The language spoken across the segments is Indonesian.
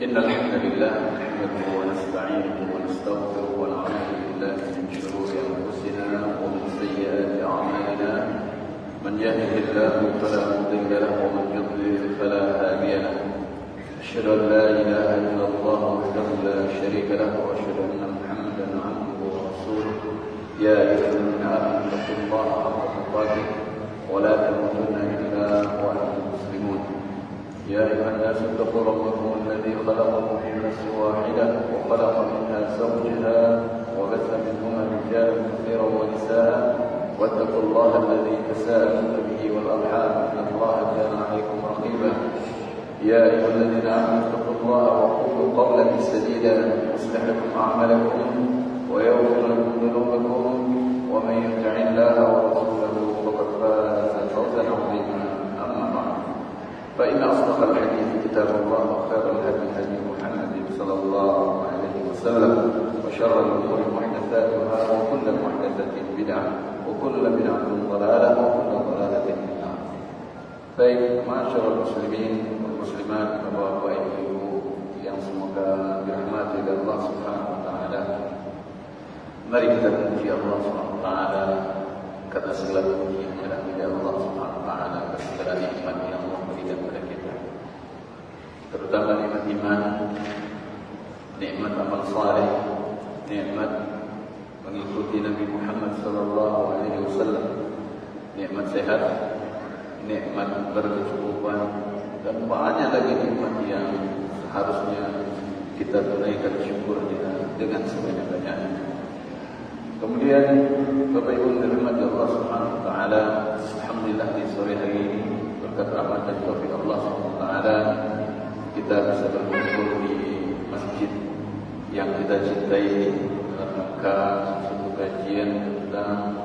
إن الحمد لله نحمده ونستعينه ونستغفره ونعوذ بالله من شرور أنفسنا ومن سيئات أعمالنا من يهده الله فلا مضل له ومن يضلل فلا هادي له أشهد أن لا إله إلا الله وحده لا شريك له وأشهد أن محمدا عبده ورسوله يا أيها الذين آمنوا اتقوا الله حق تقاته ولا تموتن إلا وأنتم مسلمون يا أيها الناس اتقوا ربكم الذي خلقكم من نفس واحدة وخلق منها زوجها وبث منهما رجالا كثيرا ونساء واتقوا الله الذي تساءلون به والأرحام إن الله كان عليكم رقيبا يا أيها الذين آمنوا اتقوا الله وقولوا قولا سديدا يصلح لكم أعمالكم ويغفر لكم ذنوبكم ومن يطع الله ورسوله فقد فاز فوزا عظيما أما بعد فإن أصدق الحديث كتاب الله وخير الهدي هدي محمد صلى الله عليه وسلم وشر الأمور محدثاتها وكل محدثة بدعة وكل بدعة ضلالة وكل ضلالة في النار. Baik, masyaallah muslimin dan muslimat, bapak-bapak, ibu yang semoga dirahmati oleh Allah Subhanahu wa taala. Mari kita memuji Allah Subhanahu wa taala karena segala puji adalah milik Allah Subhanahu wa taala atas segala nikmat yang Allah berikan kepada kita. Terutama nikmat iman, nikmat amal saleh, nikmat mengikuti Nabi Muhammad sallallahu alaihi wasallam, nikmat sehat, nikmat berkecukupan, dan banyak lagi nikmat yang seharusnya kita tunaikan syukurnya dengan sebanyak-banyaknya. Kemudian Bapak Ibu dirahmati Allah Subhanahu wa taala, alhamdulillah di sore hari ini berkat rahmat dan taufik Allah Subhanahu wa taala kita bisa berkumpul di masjid yang kita cintai dalam rangka satu kajian tentang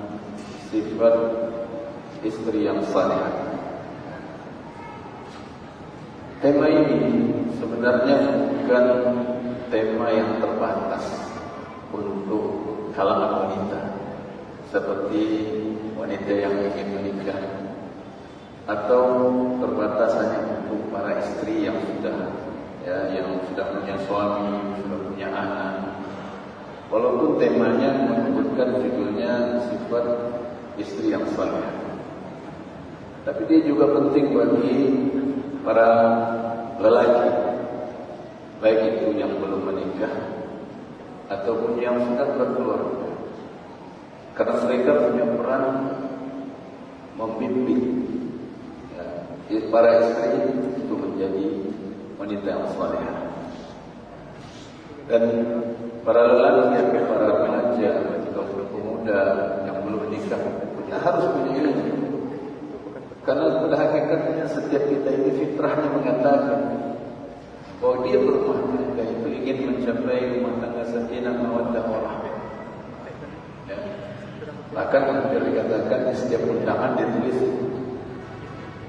sifat istri yang salihah. Tema ini sebenarnya bukan tema yang terbatas untuk kalangan wanita, seperti wanita yang ingin menikah, atau terbatas hanya untuk para istri yang sudah punya suami, sudah punya anak. Walaupun temanya menyebutkan judulnya sifat istri yang saleh, tapi dia juga penting bagi para lelaki, baik itu yang belum menikah ataupun yang sudah berkeluarga, karena mereka punya peran membimbing para istri untuk menjadi wanita yang salihah. Dan para lelaki atau para remaja atau pemuda yang belum menikah harus punya ilmu, karena pada hakikatnya setiap kita ini fitrahnya mengatakan bahwa dia berumah tangga itu ingin mencapai rumah tangga sakinah mawaddah warahmah. Ya. Bahkan hampir dikatakan di setiap undangan ditulis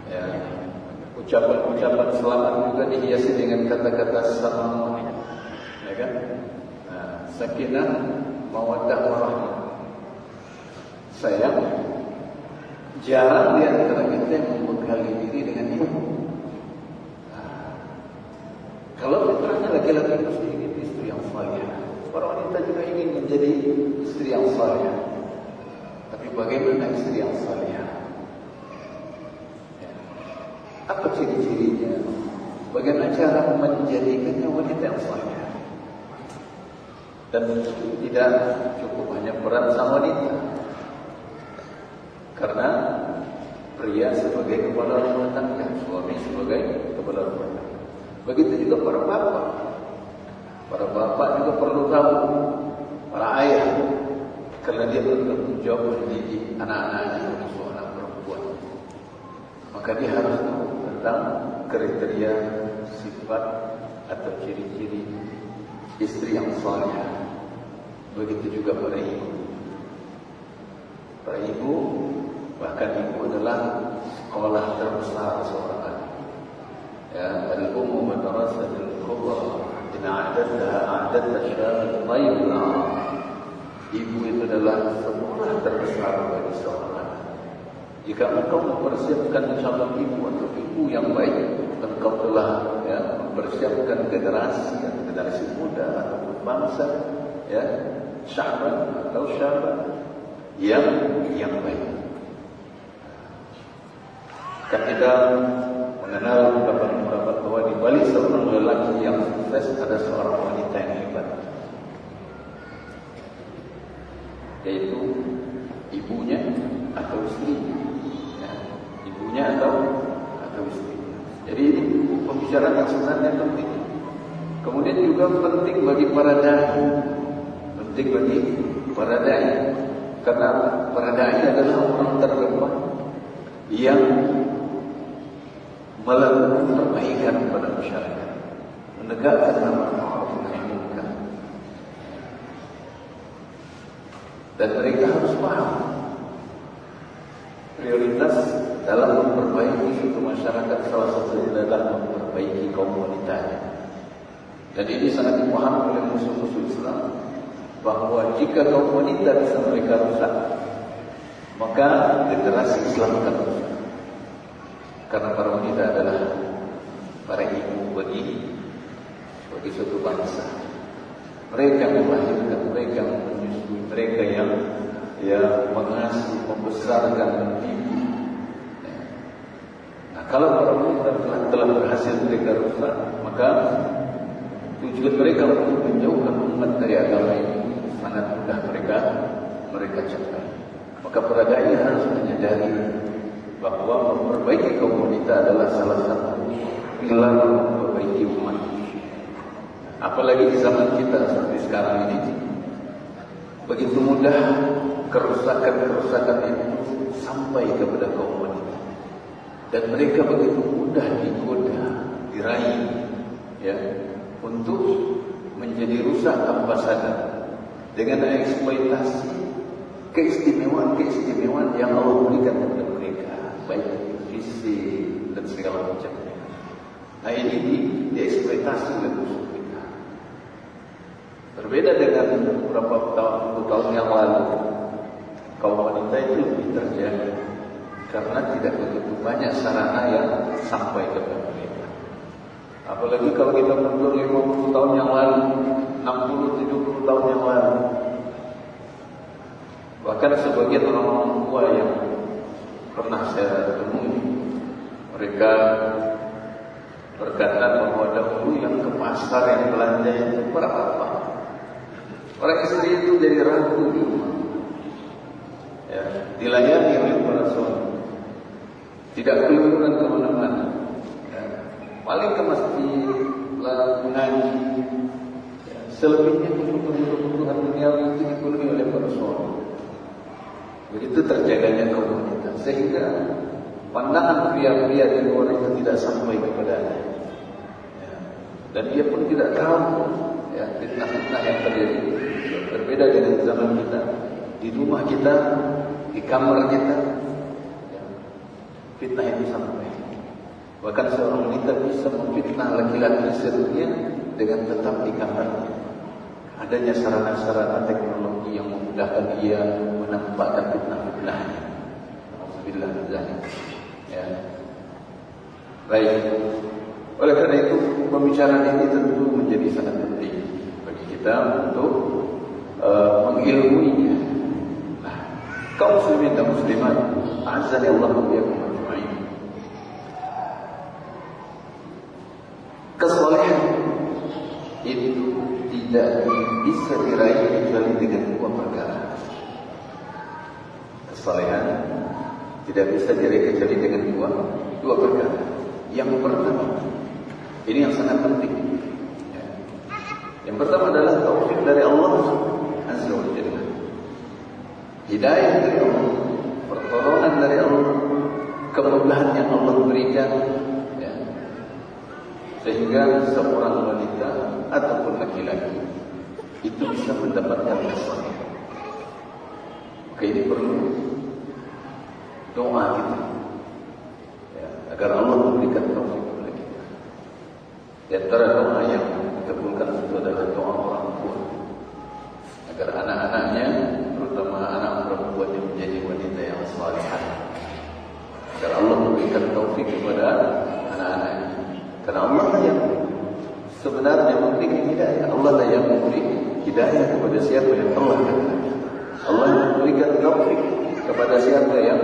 ya, ucapan-ucapan selamat juga dihiasi dengan kata-kata sama, ya kan? Nah, sakinah mawaddah warahmah. Sayang, jarang di antara kita yang membekali diri dengan itu. Kalau fitrahnya laki-laki mesti ingin istri yang salihah, para wanita juga ingin menjadi istri yang salihah. Tapi bagaimana istri yang salihah? Apa ciri-cirinya? Bagaimana cara menjadikannya wanita yang salihah? Dan tidak cukup hanya peran sang wanita, karena pria sebagai kepala rumah tangga, suami sebagai kepala rumah tangga. Begitu juga para bapak. Para bapak juga perlu tahu, para ayah, karena dia bertanggung jawab mendidik anak-anaknya, termasuk anak perempuan. Maka dia harus tahu tentang kriteria, sifat atau ciri-ciri istri yang salihah. Begitu juga para ibu. Para ibu, bahkan ibu adalah sekolah terbesar seorang anak. Ya, al-ummu madrasatul kubra, in a'adatta syar'at tayyibul. Ibu itu adalah sekolah terbesar bagi seorang anak. Jika engkau mempersiapkan calon ibu atau ibu yang baik, engkau telah mempersiapkan generasi muda atau bangsa, ya, syaban atau syaban yang baik. Kan kita mengenal ungkapan bahwa di balik seorang lelaki yang sukses ada seorang wanita yang hebat, yaitu ibunya atau istrinya, ya, ibunya atau istrinya. Jadi ini pembicaraan yang sebenarnya penting. Kemudian juga penting bagi para dai, karena para dai adalah orang terdepan yang melakukan perbaikan pada masyarakat, menegakkan amar ma'ruf nahi munkar. Dan mereka harus paham prioritas dalam memperbaiki suatu masyarakat, salah satunya adalah memperbaiki kaum wanitanya. Dan ini sangat dipahami oleh musuh-musuh Islam, bahwa jika kaum wanita bisa mereka rusak, maka generasi Islam akan rusak. Karena para wanita adalah para ibu bagi suatu bangsa. Mereka yang melahirkan, mereka yang menyusui, mereka yang mengasuh, membesarkan, mendidik. Nah, kalau para wanita telah berhasil mereka rusak, maka tujuan mereka untuk menjauhkan umat dari agama ini sangat mudah mereka capai. Maka para dai harus menyadari bahwa memperbaiki kaum wanita adalah salah satu pilar memperbaiki umat. Apalagi di zaman kita seperti sekarang ini, begitu mudah kerusakan itu sampai kepada kaum wanita, dan mereka begitu mudah digoda, diraih, ya, untuk menjadi rusak tanpa sadar dengan eksploitasi keistimewaan yang Allah berikan kepada mereka, baik fisik dan segala macamnya. Nah, ini dieksploitasi oleh musuh kita. Berbeda dengan beberapa tahun yang lalu, kaum wanita itu lebih terjaga karena tidak begitu banyak sarana yang sampai kepada mereka. Apalagi kalau kita mundur 50 tahun yang lalu, 60-70 tahun yang lalu, bahkan sebagian orang-orang tua yang pernah saya temui, mereka berkata bahwa dahulu yang ke pasar yang belanja itu berapa? Orang istri itu jadi ragu di rumah, ya, dilayani oleh para suami, tidak keluyuran kemana-mana, ya, paling ke masjid, mengaji, ya, selebihnya kebutuhan dunia itu dipenuhi oleh para suami. Begitu terjaganya kaum wanita, sehingga pandangan pria-pria di luar itu tidak sampai kepadanya, ya, dan dia pun tidak tahu, ya, fitnah-fitnah yang terjadi. Berbeda dengan zaman kita, di rumah kita, di kamar kita, ya, fitnah itu sampai. Bahkan seorang wanita bisa memfitnah laki-laki sedunia dengan tetap di kamarnya. Adanya sarana-sarana teknologi yang memudahkan dia menampakkan fitnah-fitnahnya. Alhamdulillah, ya. Baik. Oleh karena itu, pembicaraan ini tentu menjadi sangat penting bagi kita untuk mengilmuinya. Nah, kaum muslimin dan muslimat, azza Allah wa iyyakum ajma'in. Kesalehan itu tidak bisa diraih kecuali dengan dua perkara. Kesalehan tidak bisa diraih kecuali dengan dua perkara. Yang pertama, ini yang sangat penting, ya. Yang pertama adalah taufik dari Allah Azza wa Jalla, hidayah dari Allah, pertolongan dari Allah, kemudahan yang Allah berikan, ya, sehingga seorang wanita ataupun laki-laki itu bisa mendapatkan kesalehan. Maka ini perlu doa kita, ya, agar Allah memberikan taufik kepada kita. Di antara doa yang dikabulkan itu adalah doa orang tua, agar anak-anaknya, terutama anak perempuan yang menjadi wanita yang salihah, agar Allah memberikan taufik kepada anak-anaknya. Karena Allah yang sebenarnya memberikan hidayah. Allah lah yang memberi hidayah kepada siapa yang Allah kehendaki. Allah yang memberikan taufik kepada siapa yang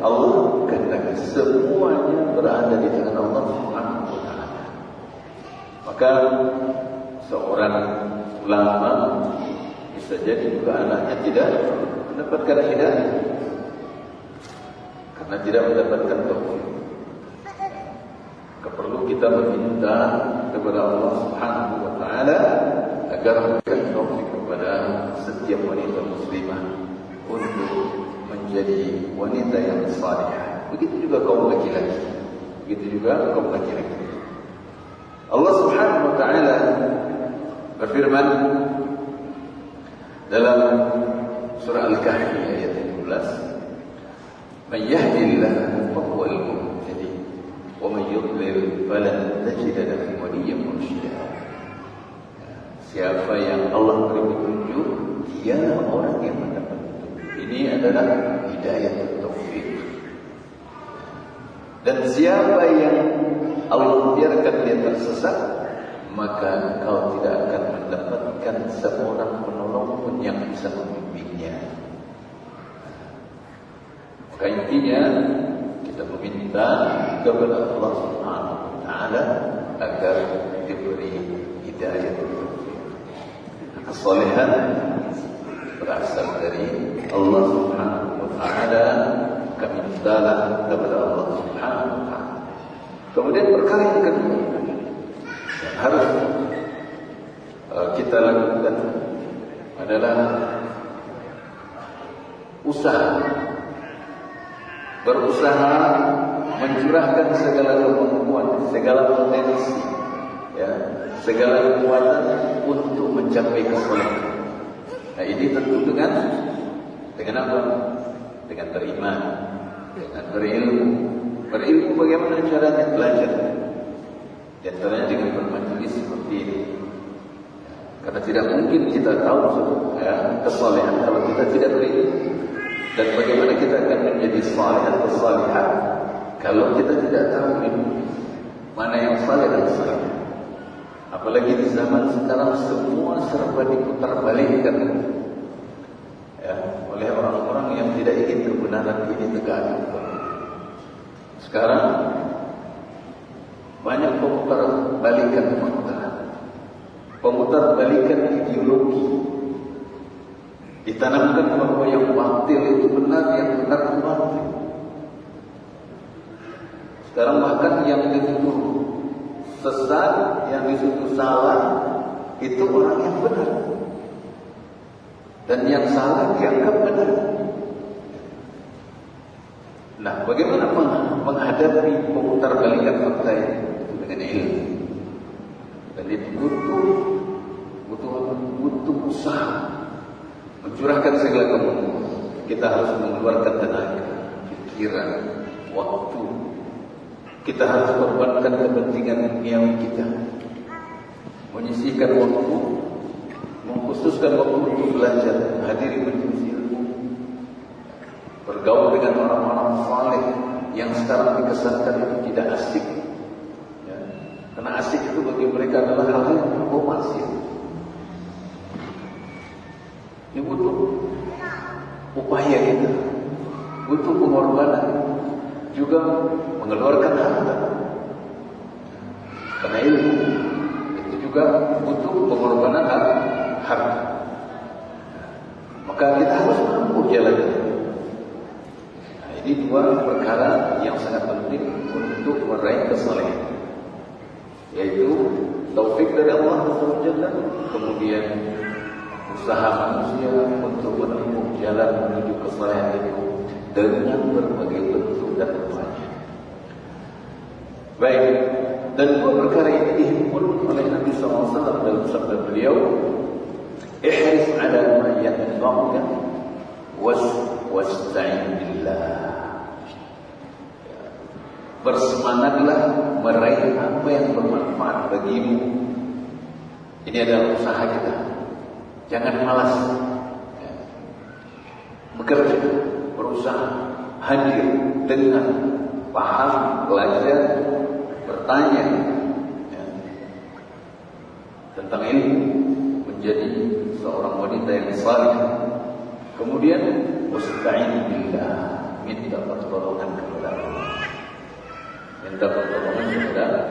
Allah kehendaki. Semuanya berada di tangan Allah Subhanahu wa taala. Maka seorang ulama bisa jadi juga anaknya tidak mendapatkan hidayah karena tidak mendapatkan taufik. Perlu kita meminta kepada Allah Subhanahu wa taala agar memberikan taufik kepada setiap wanita muslimah untuk menjadi wanita yang salihah. Begitu juga kaum laki-laki. Allah Subhanahu wa taala berfirman dalam surah Al-Kahfi ayat 15, "Man yahdihillahu fa huwal muhtadi, wa man yudlil falan tajid lahu waliyyan mursyida." Siapa yang Allah beri petunjuk, dialah orang yang mendapat petunjuk. Ini adalah hidayah taufik. Dan siapa yang Allah biarkan dia tersesat, maka kau tidak akan mendapatkan seorang penolong pun yang bisa membimbingnya. Maka intinya kita meminta kepada Allah Subhanahu wa taala agar diberi hidayah. Kesalehan berasal dari Allah Subhanahu wa taala. Kami mintalah kepada Allah Subhanahu wa taala. Kemudian perkara yang kedua yang harus kita lakukan adalah berusaha mencurahkan segala kemampuan, segala potensi, ya, segala kekuatan untuk mencapai kesalehan. Nah, ini tentu dengan apa? Dengan beriman, dengan berilmu. Berilmu bagaimana caranya? Belajar. Di antaranya dengan bermajelis seperti ini. Karena tidak mungkin kita tahu kesalehan kalau kita tidak berilmu. Dan bagaimana kita akan menjadi saleh atau salihah kalau kita tidak tahu mana yang saleh dan salih. Apalagi di zaman sekarang semua serba diputarbalikkan oleh orang-orang yang tidak ingin kebenaran ini tegak. Sekarang banyak pemutar balikan ideologi. Ditanamkan bahwa yang batil itu benar, yang benar itu batil. Sekarang bahkan yang dituduh sesat, yang dituduh salah, itu orang yang benar. Dan yang salah dianggap benar. Nah, bagaimana menghadapi pemutarbalikan fakta ini? Dengan ilmu. Dan itu butuh usaha. Mencurahkan segala kemampuan. Kita harus mengeluarkan tenaga, pikiran, waktu. Kita harus korbankan kepentingan duniawi kita. Menyisihkan waktu, mengkhususkan waktu untuk belajar, menghadiri majelis ilmu, bergaul dengan orang-orang saleh yang sekarang dikesankan itu tidak asik. Ya. Karena asik itu bagi mereka adalah hal yang bermaksiat. Ini butuh upaya kita, butuh pengorbanan, juga mengeluarkan harta. Karena ilmu itu juga butuh pengorbanan harta. Maka kita harus menempuh jalannya. Nah, ini dua perkara yang sangat penting untuk meraih kesalehan, yaitu taufik dari Allah SWT, kemudian usaha manusia untuk menempuh jalan menuju kesalehan itu dengan berbagai bentuk dan upaya. Baik, dan dua perkara ini dihimpun oleh Nabi SAW dalam sabda beliau, ihris ala ma yanfa'uka wasta'in billah. Bersemangatlah meraih apa yang bermanfaat bagimu. Ini adalah usaha kita. Jangan malas. Bekerja, berusaha, hadir, dengar, paham, belajar, bertanya. tentang ilmu, menjadi seorang wanita yang salih. Kemudian wasta'in billah, minta pertolongan kepada Allah. Minta pertolongan kepada Allah.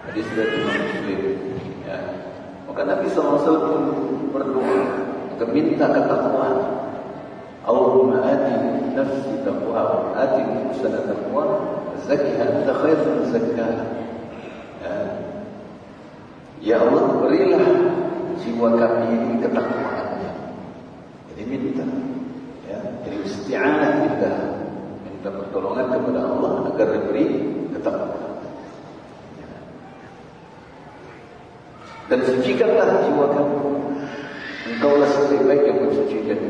Hadis dari Imam Muslim. Ya. Maka Nabi SAW berdoa, meminta ketakwaan. Allahumma ati nafsi taqwa, ati nufusana taqwa, zakkiha anta khairun zakkaha. Ya Allah, berilah jiwa kami ini ketakwaan. Jadi minta, ya, jadi isti'anah kita, minta pertolongan kepada Allah agar diberi ketakwaan. Dan sucikanlah jiwa kamu. Engkaulah sebaik-baik yang mensucikan.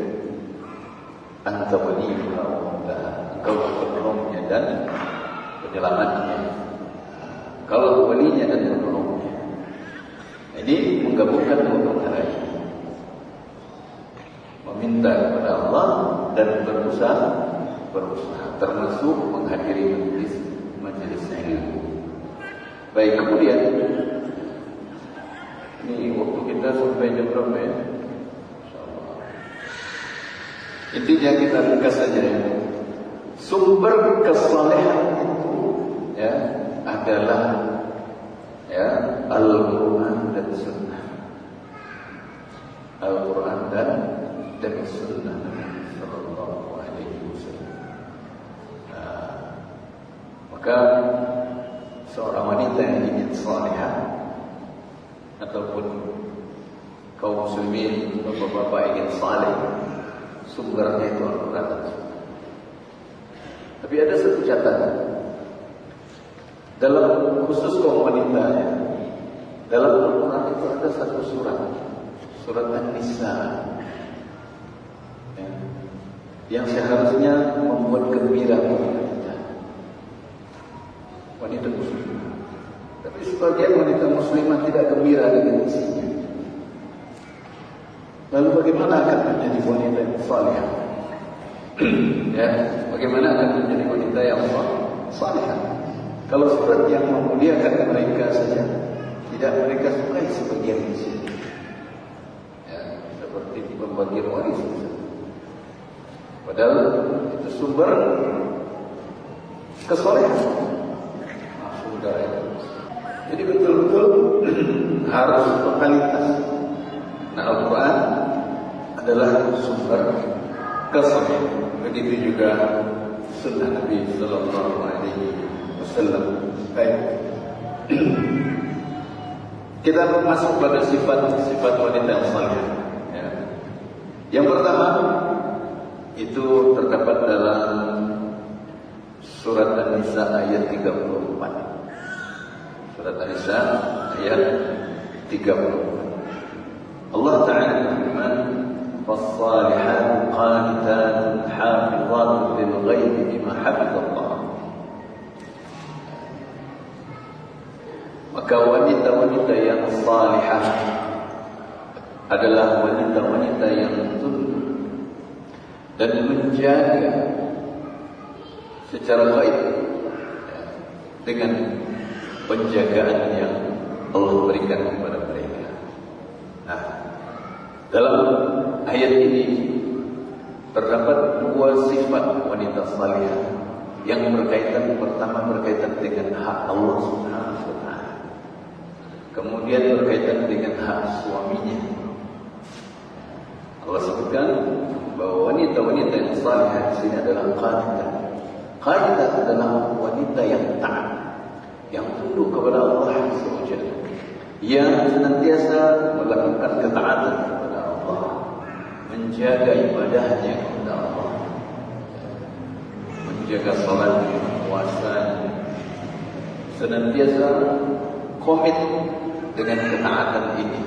Anta waliyuha wa maulaha. Engkaulah penolongnya dan penyelamatnya. Kalau walinya dan penolongnya. Ini menggabungkan dua perkara ini. Meminta kepada Allah dan berusaha, termasuk menghadiri majelis ilmu. Baik, kemudian ini waktu kita sampai jam berapa ya? InsyaAllah. Intinya kita ringkas saja ya. Sumber kesalehan itu ya adalah ya Al-Quran dan Sunnah. Al-Quran dan Sunnah Sallallahu Alaihi Wasallam. Maka seorang wanita yang ingin salihah ataupun kaum muslimin, bapak-bapak ingin saleh, sumbernya itu Al-Quran dan Sunnah. Tapi ada satu catatan dalam khusus kaum wanita ya, dalam Al-Quran itu ada satu surat An-Nisa ya, yang seharusnya membuat gembira wanita muslimah. Tapi sebagian wanita muslimah tidak gembira dengan isinya. Lalu bagaimana akan menjadi wanita yang salihah? Ya, bagaimana akan menjadi wanita yang salihah? Kalau surat yang memuliakan mereka saja tidak mereka sukai sebagian isi. Ya, seperti pembagian waris. Padahal itu sumber kesalehan. Sudah ya. Jadi betul-betul harus totalitas. Nah, Al-Quran adalah sumber kesalehan. Begitu juga Sunnah Nabi Sallallahu Alaihi Wasallam. Baik. Kita masuk pada sifat wanita yang salihah. Ya. Yang pertama itu terdapat dalam surat An-Nisa ayat 34. Surat An-Nisa ayat 34. Allah Ta'ala berfirman, "Fas-salihatu qanitatun hafizatun lil-ghaibi bima hafizallah." Maka wanita-wanita yang salihah adalah wanita-wanita yang tunduk dan menjaga secara baik dengan penjagaan yang Allah berikan kepada mereka. Nah, dalam ayat ini terdapat dua sifat wanita salihah yang berkaitan, pertama berkaitan dengan hak Allah Subhanahu wa Ta'ala. Kemudian berkaitan dengan hak suaminya. Allah sebutkan bahwa wanita-wanita yang salihah di sini adalah qanitat. Qanitat adalah wanita yang taat, yang tunduk kepada Allah SWT, yang senantiasa melakukan ketaatan kepada Allah, menjaga ibadahnya kepada Allah, menjaga salatnya, puasanya, senantiasa komit dengan ketaatan ini.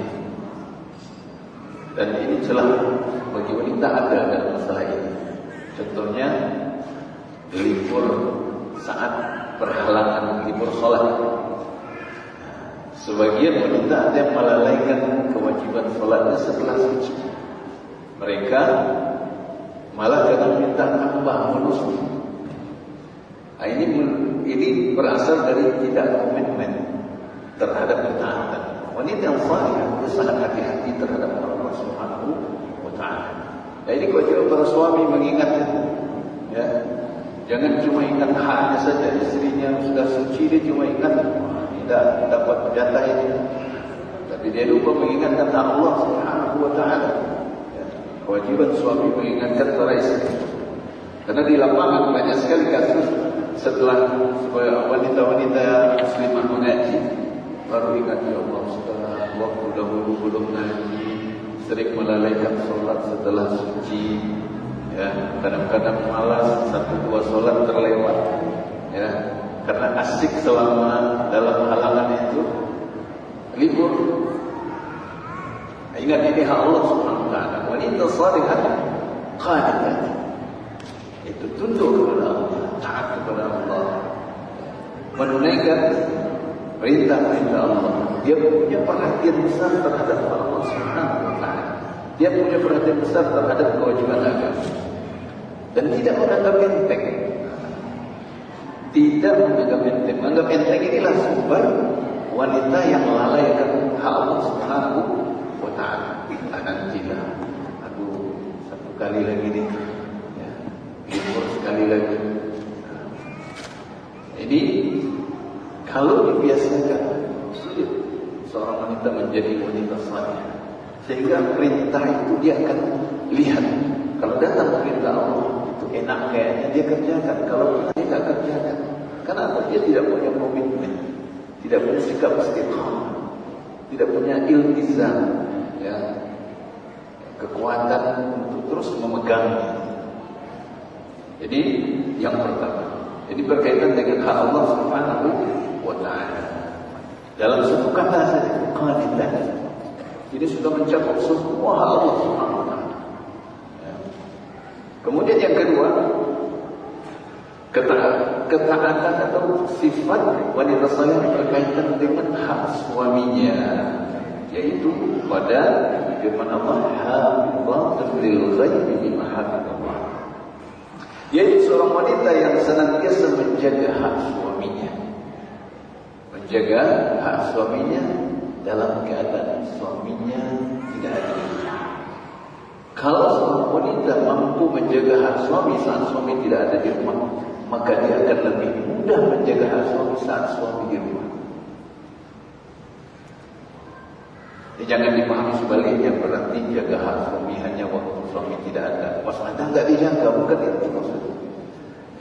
Dan ini celah bagi wanita ada dalam masalah ini. Contohnya libur saat perhalangan libur sholat. Sebagian wanita ada yang melalaikan kewajiban sholatnya setelah suci. Mereka malah kadang minta tambah bonus. Nah, ini berasal dari tidak komitmen terhadap ketaatan Wanita yang salihah dia sangat hati-hati terhadap Allah Subhanahu wa taala. Jadi kewajiban para suami mengingatnya, ya. Jangan cuma ingat haknya saja, istrinya sudah suci dia cuma ingat tidak dapat jatah ini. Tapi dia lupa mengingatkan Allah Subhanahu wa taala. Ya. Kewajiban suami mengingatkan para istri. Karena di lapangan banyak sekali kasus setelah wanita-wanita muslimah mengaji baru ingat, ya Allah, setelah waktu dahulu belum ngaji, sering melalaikan solat setelah suci, ya, kadang-kadang malas 1-2 solat terlewat, ya, karena asik selama dalam halangan itu libur. Ingat ini hak Allah Subhanahu wa taala. Wanita salihah qanitat, itu tunduk kepada Allah, taat kepada Allah, menunaikan perintah-perintah Allah. Dia punya perhatian besar terhadap Allah Subhanahu wa taala. Dia punya perhatian besar terhadap kewajiban agama. Dan tidak menganggap enteng. Tidak menganggap enteng. Menganggap enteng inilah sumber wanita yang melalaikan hak Allah Subhanahu wa taala. Nantilah, aduh, 1 kali lagi nih, ya, libur sekali lagi. Ini kalau dibiasakan, sulit seorang wanita menjadi wanita saleh. Sehingga perintah itu dia akan lihat. Kalau datang perintah Allah itu enak kayaknya dia kerjakan. Kalau dia tidak kerjakan, kenapa? Dia tidak punya komitmen, tidak punya sikap istiqamah, tidak punya iltizam, ya, kekuatan untuk terus memegangnya. Jadi yang pertama, jadi berkaitan dengan hak Allah Subhanahu wa taala. Dalam satu kata saja, qanitat. Jadi sudah mencakup semua hak Allah Subhanahu wa taala. Ya. Kemudian yang kedua, ketaatan atau sifat wanita saleh berkaitan dengan hak suaminya, yaitu pada firman Allah, hafizatun lil ghaibi bima hafizallah. Yaitu seorang wanita yang senantiasa menjaga hak suaminya. Menjaga hak suaminya dalam keadaan suaminya tidak ada. Kalau seorang wanita mampu menjaga hak suami saat suami tidak ada di rumah, maka dia akan lebih mudah menjaga hak suami saat suami di rumah. Jangan dipahami sebaliknya, berarti jaga hak suami hanya waktu suami tidak ada. Pas ada enggak dijaga, bukan itu maksudnya.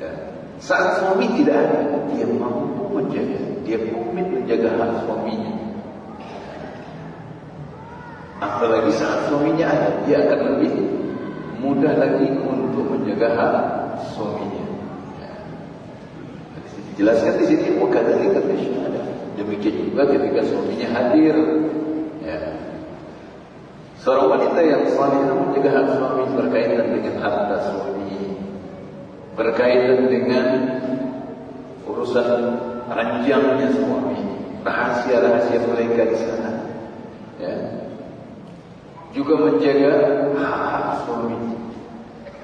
Ya. Saat suami tidak ada, dia mampu menjaga, dia komit menjaga hak suaminya. Apalagi saat suaminya ada, dia akan lebih mudah lagi untuk menjaga hak suaminya. Ya. Dijelaskan di sini, wakadzalika ada. Demikian juga ketika suaminya hadir. Ya. Seorang wanita yang salihah menjaga hak suami berkaitan dengan harta suami, berkaitan dengan urusan ranjangnya suami, rahasia-rahasia mereka di sana. Ya. Juga menjaga hak suami,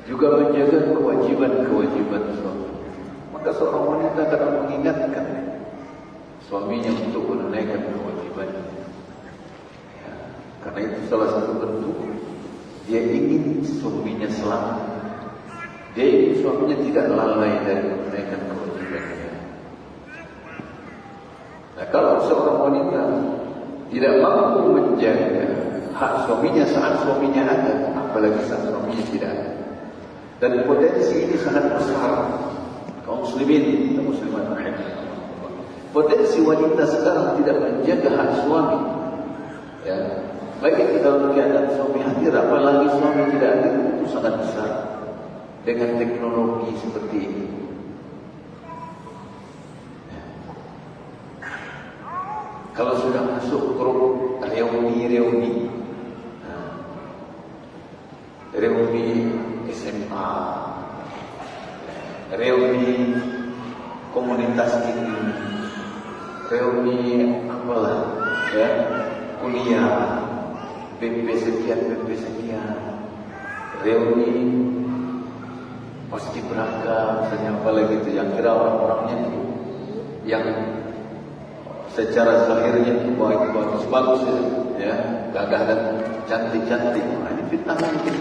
juga menjaga kewajiban-kewajiban suami. Maka seorang wanita akan mengingatkan suaminya untuk menunaikan kewajibannya. Karena itu salah satu bentuk dia ingin suaminya selamat. Dia ingin suaminya tidak lalai dari menunaikan kewajibannya. Nah, kalau seorang wanita tidak mampu menjaga hak suaminya saat suaminya ada, apalagi saat suaminya tidak ada. Dan potensi ini sangat besar. Kaum muslimin dan muslimat rahimahumullah. Potensi wanita sekarang tidak menjaga hak suami. Ya. Baik itu dalam keadaan suami hadir, apalagi suami tidak hadir, itu sangat besar. Dengan teknologi seperti ini. Kalau sudah masuk grup reuni SMA, reuni komunitas ini, reuni apalah, ya, kuliah, PP sekian, reuni paskibraka, misalnya apalagi itu, yang kira orang-orangnya itu yang secara zahirnya itu baik-bagus, bagus-bagus ya, gagah dan cantik-cantik. Nah, ini fitnah itu.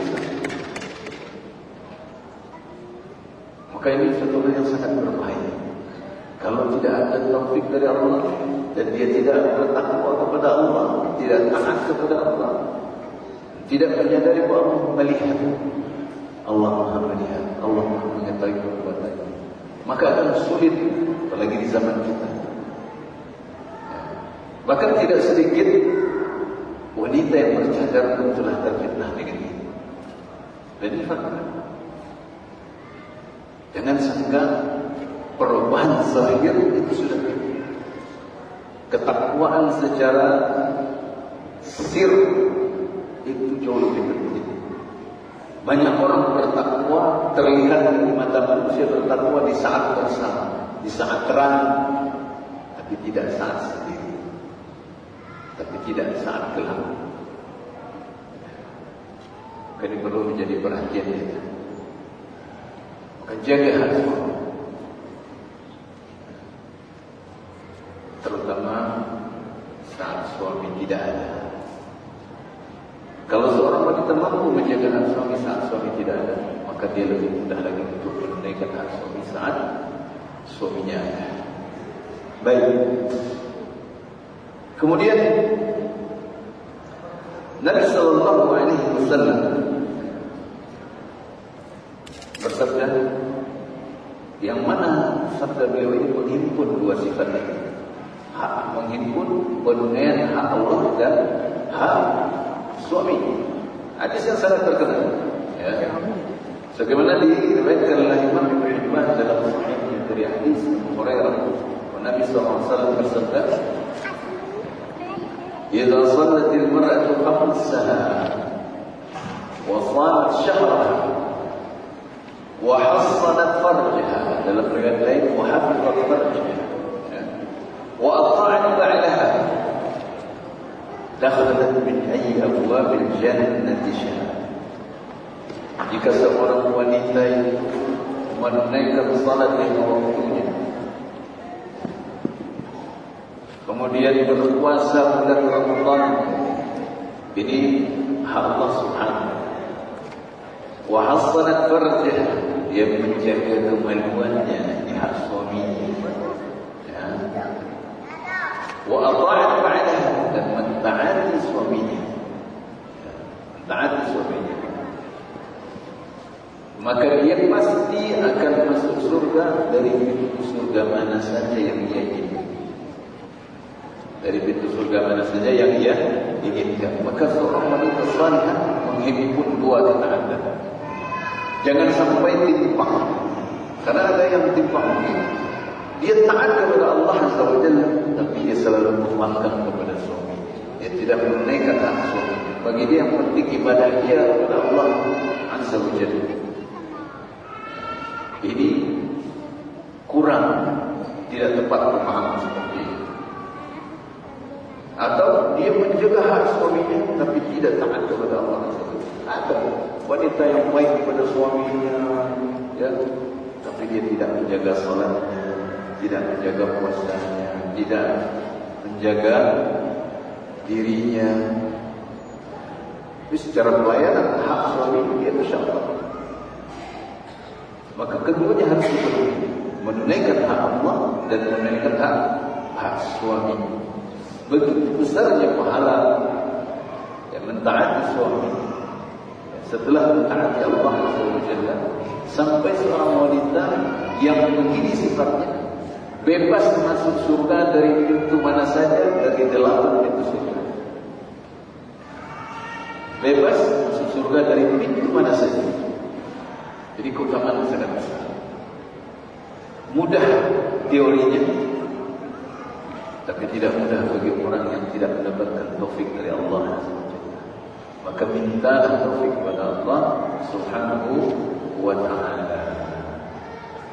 Maka ini satu hal yang sangat berbahaya. Kalau tidak ada taufik dari Allah dan dia tidak bertakwa kepada Allah, tidak taat kepada Allah, tidak menyadari bahwa Allah melihat, Allah Maha melihat, Allah Maha mengetahui perbuatannya, maka akan sulit, apalagi di zaman kita. Bahkan tidak sedikit wanita yang bercadar pun telah terfitnah dengan ini. Dan ini fakta. Jangan sangka perubahan zahir itu sudah ketakwaan secara sir itu jauh lebih penting. Banyak orang bertakwa terlihat di mata manusia bertakwa di saat bersama, di saat terang, tapi tidak saat sendiri, tapi tidak saat gelap. Maka ini perlu menjadi perhatian kita. Maka jaga hati, terutama saat suami tidak ada. Kalau seorang wanita mampu menjaga hak suami saat suami tidak ada, maka dia lebih mudah lagi untuk menunaikan hak suami saat suaminya ada. Baik. Kemudian Nabi sallallahu alaihi wasallam bersabda, yang mana sabda beliau ini menghimpun dua sifat ini. Hak menghimpun penunaian hak Allah dan hak suami. Hadis yang sangat terkenal, ya. Sebagaimana diriwayatkan oleh Imam Ibnu Hibban dalam sahihnya dari hadis Abu Hurairah, Nabi SAW bersabda, "Idza shallatil mar'atu khamsaha wa shalat shahraha wa hassanat farjaha," dalam riwayat lain wa hafizat farjaha, wa ata'at ba'laha, dakhalat min ayyi abwabil jannati syaa. Jika seorang wanita itu menunaikan salat di waktunya, kemudian berpuasa bulan Ramadan, ini hak Allah Subhanahu. Wa hassanat farjaha, dia menjaga kemaluannya, ini hak suaminya. Ya. Wa ata'at ba'daha, dan mentaati suaminya. Mentaati suaminya. Maka dia pasti akan masuk surga dari pintu surga mana saja yang dia inginkan. Dari pintu surga mana saja yang dia inginkan. Maka seorang wanita salihah menghimpun dua ketaatan. Jangan sampai timpang. Karena ada yang timpang. Dia taat kepada Allah Azza wa Jalla, tapi dia selalu memakan kepada suami. Dia tidak menunaikan hak suami. Bagi dia yang penting ibadah dia kepada Allah Azza wa Jalla. Ini kurang, tidak tepat pemahaman seperti ini. Atau dia menjaga hak suaminya tapi tidak taat kepada Allah Azza wa Jalla. Atau wanita yang baik kepada suaminya, ya, tapi dia tidak menjaga salatnya, tidak menjaga puasanya, tidak menjaga dirinya. Tapi secara pelayanan hak suami dia bersyukur. Maka keduanya harus dipenuhi, menunaikan hak Allah dan menunaikan hak suami. Begitu besarnya pahala yang mentaati suami. Setelah mentaati Allah Azza wa Jalla, sampai seorang wanita yang begini sifatnya bebas masuk surga dari pintu mana saja, dari 8 pintu surga. Bebas masuk surga dari pintu mana saja. Jadi keutamaan sangat besar. Mudah teorinya, tapi tidak mudah bagi orang yang tidak mendapatkan taufik dari Allah Azza wa Jalla. Maka mintalah taufik kepada Allah Subhanahu wa ta'ala.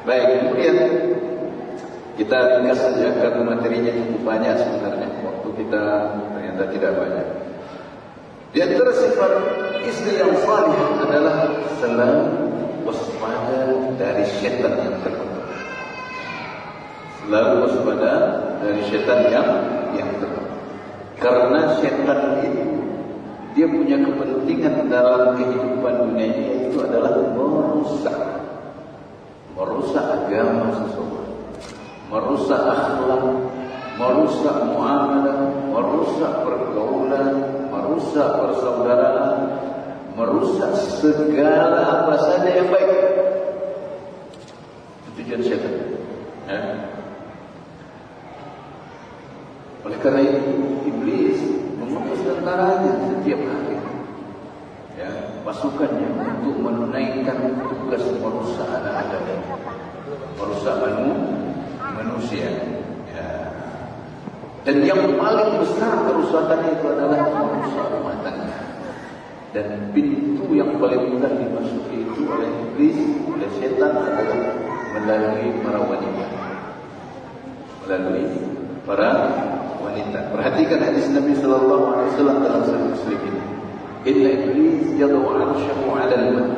Baik, kemudian kita ringkas saja karena materinya cukup banyak sebenarnya. Waktu kita ternyata tidak banyak. Di antara sifat istri yang salih adalah selalu waspada dari syaitan yang terkutuk. Selalu waspada dari syaitan yang terkutuk. Karena setan itu dia punya kepentingan dalam kehidupan dunia ini, yaitu adalah merusak agama seseorang, merusak akhlak, merusak muamalah, merusak pergaulan, merusak persaudaraan, merusak segala apa saja yang baik. Itu tujuan setan. Ya. Oleh karena itu iblis mengutus tentaranya setiap hari, ya, pasukannya untuk menunaikan tugas merusak anak Adam, merusak manusia. Ya. Dan yang paling besar kerusakan itu adalah merusak rumah tangga. Dan pintu yang paling mudah dimasuki itu oleh iblis, oleh setan adalah melalui para wanita. Melalui para wanita. Perhatikan hadis Nabi sallallahu alaihi wasallam dalam Sahih Muslim ini. Inna iblis yad'u 'arsyahu 'ala al-ma',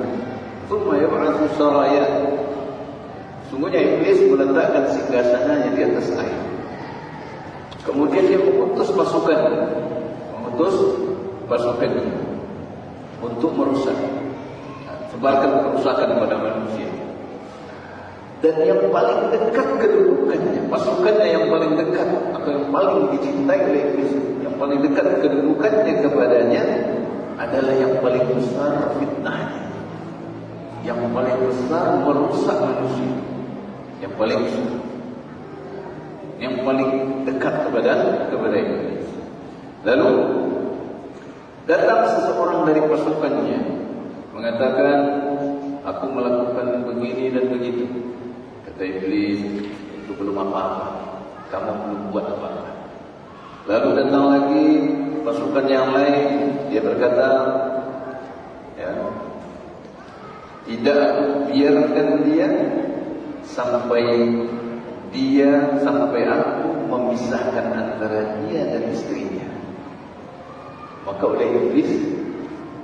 thumma yab'athu saraya. Sungguhnya iblis meletakkan singgasananya di atas air. Kemudian dia mengutus pasukannya untuk merusak, sebarkan kerusakan kepada manusia. Dan yang paling dekat kedudukannya, pasukannya yang paling dekat atau yang paling dicintai oleh iblis, yang paling dekat kedudukannya kepadanya adalah yang paling besar fitnahnya, yang paling besar merusak manusia, yang paling besar, yang paling dekat kepada iblis. Lalu datang seseorang dari pasukannya mengatakan, aku melakukan begini dan begitu. Kata iblis, itu belum apa-apa, kamu belum buat apa-apa. Lalu datang lagi pasukan yang lain, dia berkata, ya, tidak aku biarkan dia sampai aku memisahkan antara dia dan istrinya. Maka oleh iblis,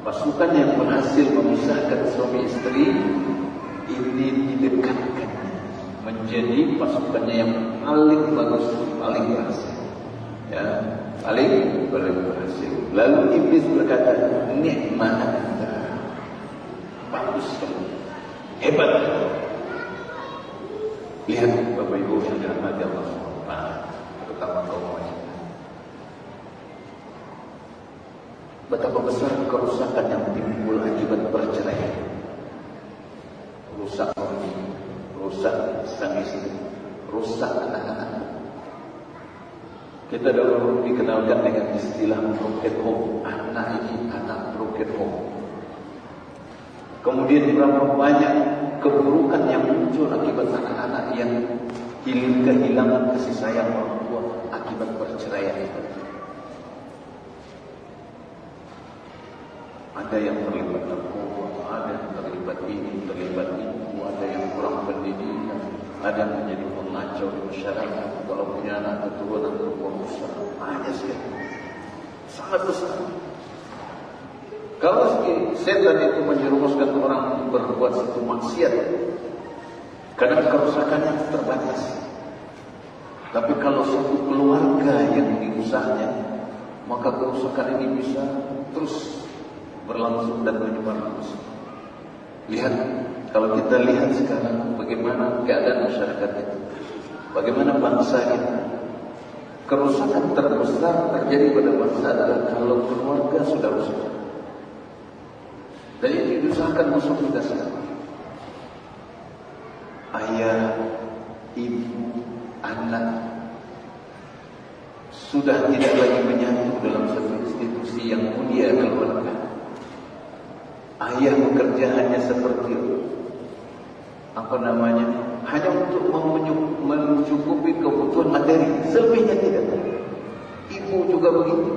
pasukan yang berhasil memisahkan suami istri ini didekatkan menjadi pasukannya yang paling bagus, paling berhasil. Ya, paling berhasil. Lalu iblis berkata, nikmat anta, bagus kamu, hebat. Lihat Bapak Ibu yang dirahmati Allah SWT, terutama kaum wanita, betapa besar kerusakan yang timbul akibat perceraian. Rusak suami, rusak sang istri, rusak anak-anak. Kita dahulu dikenalkan dengan istilah broken home. Anak ini anak broken home. Kemudian berapa banyak keburukan yang muncul akibat anak-anak yang kehilangan kasih sayang orang tua akibat perceraian itu. Ada yang terlibat narkoba, ada yang terlibat ini, terlibat itu, ada yang kurang pendidikan, ada yang menjadi pengacau di masyarakat. Kalau punya anak keturunan berpengusaha, banyak sekali, sangat besar. Kalau setan itu menjerumuskan orang untuk berbuat satu maksiat, kadang kerusakannya terbatas. Tapi kalau satu keluarga yang dirusaknya, maka kerusakan ini bisa terus berlangsung dan menyebar terus. Lihat, kalau kita lihat sekarang bagaimana keadaan masyarakat itu, bagaimana bangsa kita. Kerusakan terbesar terjadi pada bangsa adalah kalau keluarga sudah rusak. Dan itu diusahakan musuh kita sekarang. Ayah, ibu, anak sudah tidak lagi menyatu dalam satu institusi yang mulia keluarga. Ayah bekerja hanya seperti hanya untuk mencukupi kebutuhan materi, selebihnya tidak. Ibu juga begitu,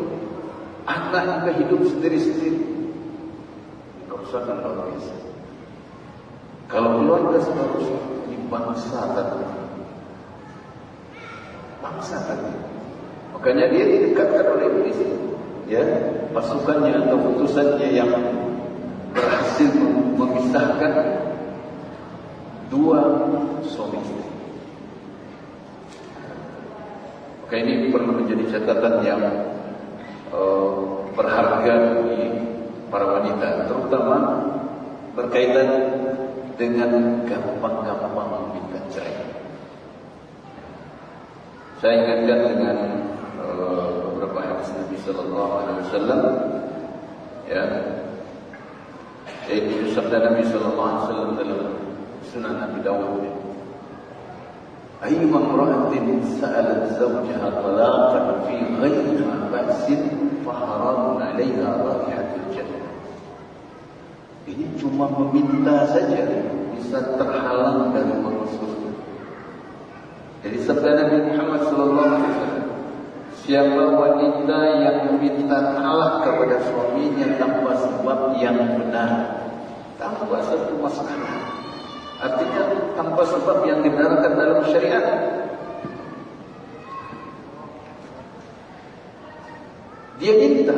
anak juga hidup sendiri-sendiri. Kerusakan luar biasa. Kalau keluarga sudah rusak, ini bangsa tadi. Makanya dia didekatkan oleh iblis, ya, pasukannya atau utusannya yang berhasil memisahkan dua suami istri. Maka ini perlu menjadi catatan berharga bagi para wanita, terutama berkaitan dengan gampang-gampang meminta cerai. Saya ingatkan dengan beberapa hadis Nabi Sallallahu Alaihi Wasallam, ya, yaitu sabda Nabi Sallallahu Alaihi Wasallam dalam Sunan Abi Dawud, "Ayyuma imra'atin sa'alat zawjaha talaqan fi ghairi ma ba'sin fa haramun 'alayha raihatul jannah." Ini cuma meminta saja bisa terhalang dari masuk surga. Jadi sabda Nabi Muhammad sallallahu alaihi wasallam, siapa wanita yang meminta talak kepada suaminya tanpa sebab yang benar, tanpa satu masalah, artinya tanpa sebab yang dibenarkan dalam syariat, dia minta,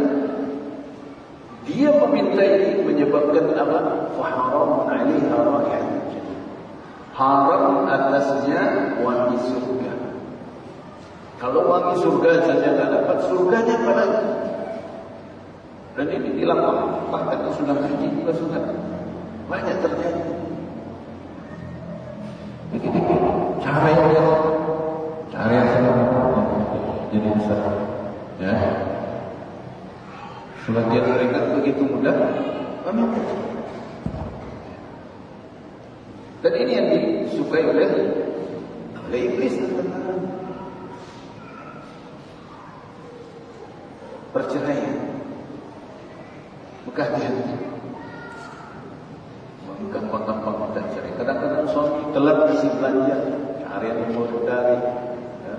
dia meminta ini menyebabkan apa? Faharamun 'alaiha raihatul jannah. Haram atasnya wangi surga. Kalau wangi surga saja tak dapat, surganya apa lagi? Dan ini dilakukan, bahkan sudah haji juga sudah banyak terjadi. Begini, cara yang jadi besar, ya. Sebagian mereka begitu mudah meminta. Dan ini yang disukai oleh iblis dan teman-teman. Perceraian, maka hati-hati. Gampang-gampang minta cerai. Kadang-kadang suami telat kasih belanja, hari yang mau dari, ya.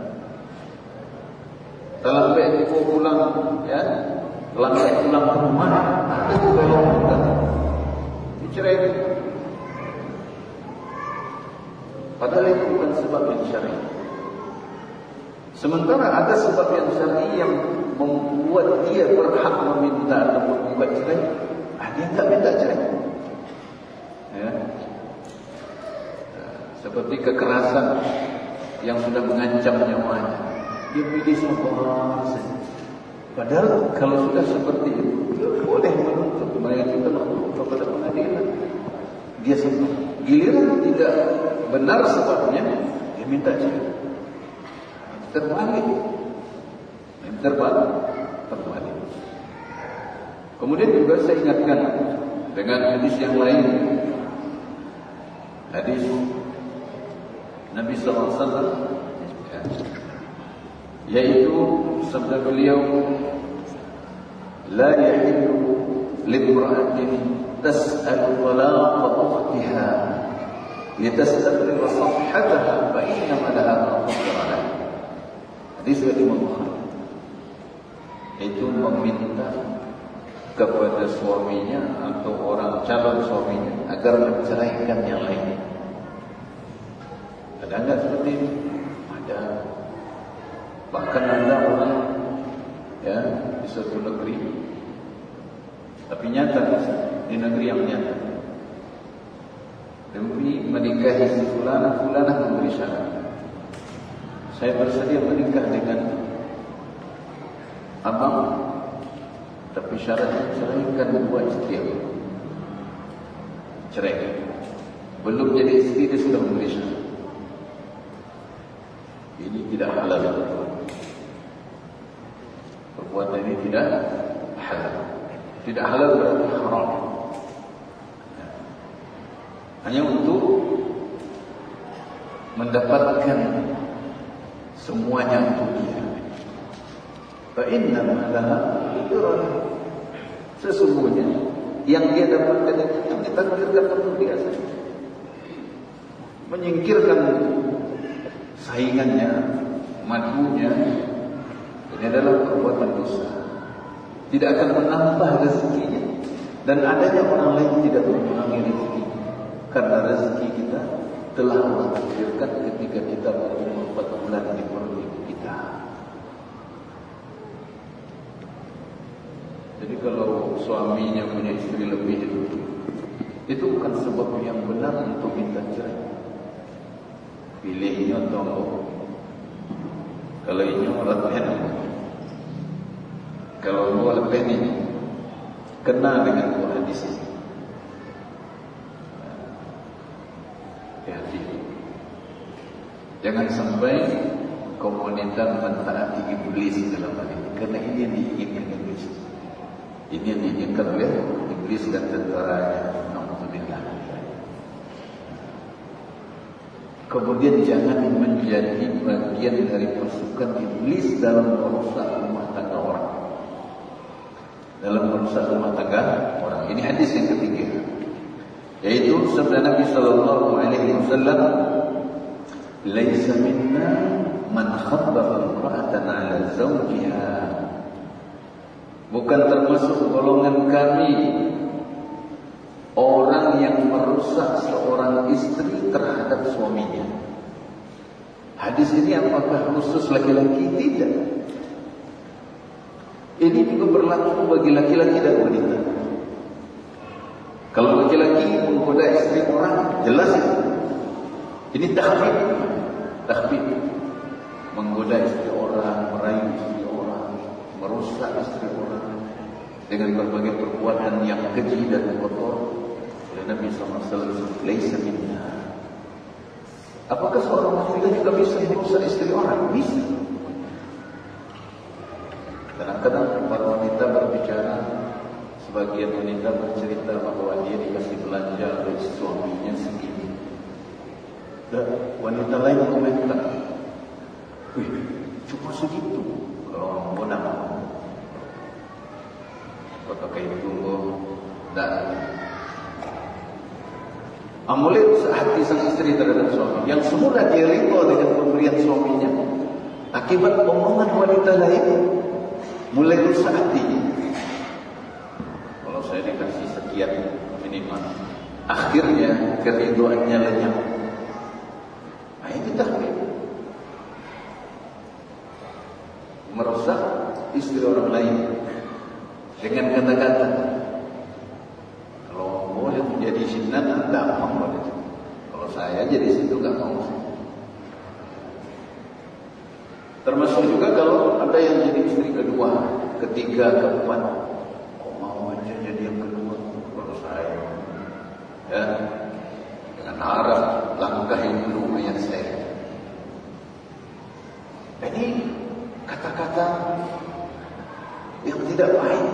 Terlambat dibawa pulang, ya. Terlambat pulang ke rumah, ada juga yang minta dicerai. Padahal itu bukan sebab yang syar'i. Sementara ada sebab yang syar'i yang membuat dia berhak meminta atau membuat cerai, dia tak minta cerai. Ya. Seperti kekerasan yang sudah mengancam nyawanya, dia pilih sabar saja. Padahal kalau sudah seperti itu, dia boleh menuntut, mengajukan kepada pengadilan. Dia sebut giliran tidak benar sebabnya, dia minta cerai. Terbalik. Terbalik. Kemudian juga saya ingatkan dengan hadis yang lain, hadis Nabi SAW, yaitu sabda beliau, la yahillu limra'atin tas'alu talaqa ukhtiha litastabri safhataha fa innama laha ma qadara. Hadis dari Imam Bukhari, itu meminta kepada suaminya atau orang calon suaminya agar menceraikan yang lain. Ada enggak seperti ini? Ada. Bahkan ada orang, ya, di suatu negeri, tapi nyata di negeri yang nyata, demi menikahi si fulanah memberi syarat, saya bersedia menikah dengan abang, tapi syaratnya ceraikan dua istri aku. Ceraikan. Belum jadi istri dia sudah memberi syarat. Ini tidak halal. Perbuatan ini tidak halal. Tidak halal berarti haram. Hanya untuk mendapatkan semuanya untuk dia. Fa'innama laha ujrah. Sesungguhnya yang dia dapatkan itu yang ditakdirkan untuk dia saja. Menyingkirkan saingannya, madunya, ini adalah perbuatan dosa. Tidak akan menambah rezekinya, dan adanya orang lain tidak mengurangi rezeki, karena rezeki kita telah Allah takdirkan ketika kita berumur 4 bulan di perut ibu kita. Jadi kalau suaminya punya istri lebih itu bukan sebab yang benar untuk minta cerai. Pilihnya atau, kalau ini latihan. Kalau dua lebih ini kena dengan dua hadis ini. Hati-hati. Jangan sampai kaum wanita mentaati iblis dalam hal ini, karena ini yang diinginkan iblis. Ini yang diinginkan oleh iblis dan tentaranya. Alhamdulillah. Kemudian jangan menjadi bagian dari pasukan iblis dalam merusak rumah tangga orang. Dalam merusak rumah tangga orang. Ini hadis yang ketiga, yaitu sabda Nabi sallallahu alaihi wasallam, "Laisa minna man khabbaha imra'atan 'ala zawjiha." Bukan termasuk golongan kami orang yang merusak seorang istri terhadap suaminya. Hadis ini apakah khusus laki-laki? Tidak. Ini juga berlaku bagi laki-laki dan wanita. Kalau laki-laki menggoda istri orang, jelas itu. Ini takhfif. Menggoda istri orang, merayu istri orang, merusak istri orang dengan berbagai perbuatan yang keji dan kotor. Oleh Nabi SAW, "Laisa minna." Apakah seorang wanita juga bisa merusak istri orang? Bisa. Kadang-kadang para wanita berbicara, sebagian wanita bercerita bahwa dia dikasih belanja oleh suaminya segini. Dan wanita lain komentar, "Wih, cuma segitu." Kalau orang bonang, apakah itu dan amulit hati sang istri terhadap suami yang semula dia ridha dengan pemberian suaminya, akibat omongan wanita lain mulai rusak hati. Kalau saya dikasih sekian minimal, akhirnya keriduannya lenyap. Nah, ini takhfif. Merusak istri orang lain dengan kata-kata. Kalau boleh menjadi sinan, tidak mau. Kalau saya jadi situ tidak mau. Termasuk juga kalau ada yang jadi istri kedua, ketiga, keempat. Kok mau aja jadi yang kedua? Kalau saya, ya, dengan harap langkahi dulu ayat saya. Ini kata-kata yang tidak baik.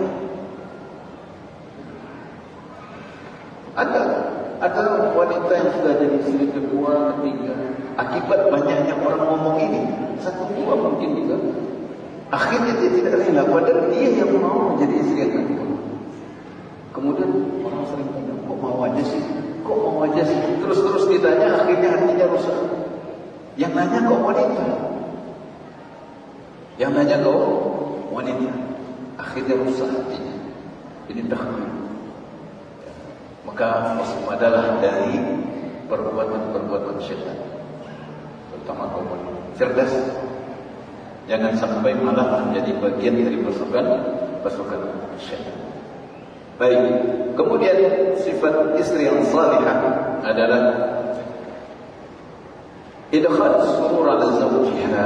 Ada wanita yang sudah jadi istri kedua, ketiga, akibat banyaknya orang ngomong ini, satu dua mungkin juga, akhirnya dia tidak rela, padahal dia yang mau menjadi istri yang kedua. Kemudian orang sering tanya, kok mau aja sih? Kok mau aja sih? Terus ditanya, akhirnya hatinya rusak. Yang nanya kok wanita, yang nanya kok wanita, akhirnya rusak hatinya. Ini takhfif. Maka waspadalah dari perbuatan-perbuatan syaitan, terutama kaum wanita. Cerdas, jangan sampai malah menjadi bagian dari pasukan syaitan. Baik, kemudian sifat istri yang salihah adalah idkhal surur ala zawjiha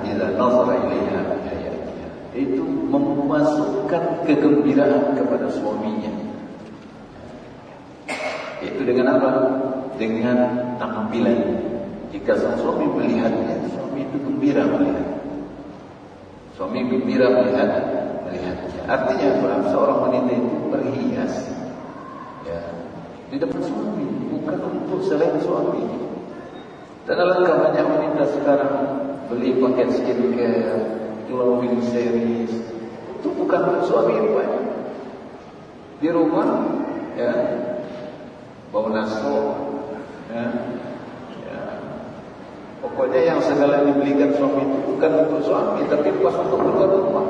idza nazara ilaiha fi hayatiha. Itu memasukkan kegembiraan kepada suaminya. Itu dengan apa? Dengan tampilan. Jika sang suami melihatnya, suami itu gembira melihat. Suami gembira melihatnya. Artinya apa? Seorang wanita itu berhias, ya, di depan suami, bukan untuk selain suami. Dan alangkah banyak wanita sekarang beli paket skincare, glowing series, itu bukan untuk suami rupanya. Di rumah, ya, bau naso, ya. Pokoknya yang segala dibelikan suami itu bukan untuk suami, tapi pas untuk keluar rumah.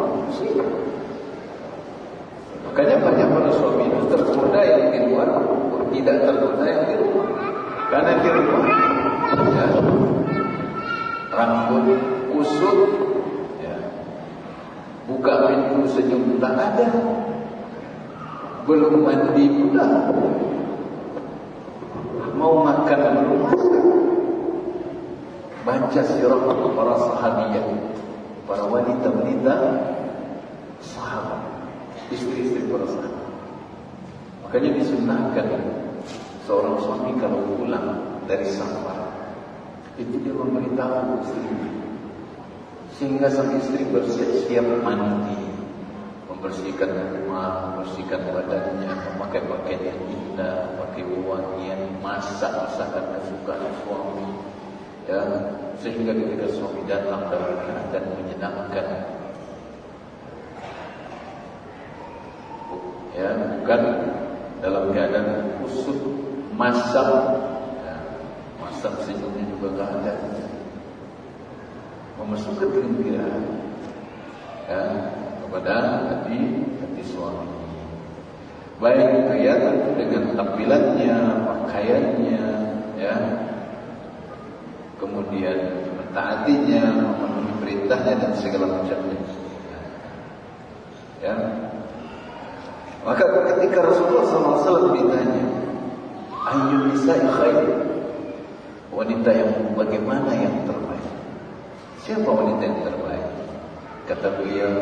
Makanya banyak para suami itu tergoda yang di luar, tidak tergoda yang di rumah. Karena di rumah, ya, rambut kusut, ya, buka pintu senyum tak ada, belum mandi pula. Mau makan belum masak. Baca sirah para sahabiah, para wanita-wanita sahabat, istri-istri para sahabat. Makanya disunnahkan seorang suami kalau pulang dari safar itu dia memberitahu istrinya, sehingga sang istri bersiap-siap mandi, membersihkan rumah, membersihkan badannya, memakai pakaian yang indah, pakai wangian, masak masakan kesukaan suami, ya, sehingga ketika suami datang dalam keadaan menyenangkan, ya, bukan dalam keadaan kusut, masak, ya, masak senyumnya juga nggak ada, memasukkan kegembiraan, ya, kepada hati suami. Baik pria tentu dengan tampilannya, pakaiannya, ya, kemudian mentaatinya, memenuhi perintahnya dan segala macamnya. Ya. Maka ketika Rasulullah SAW ditanya, ayyun nisa'i khair, wanita yang bagaimana yang terbaik? Siapa wanita yang terbaik? Kata beliau,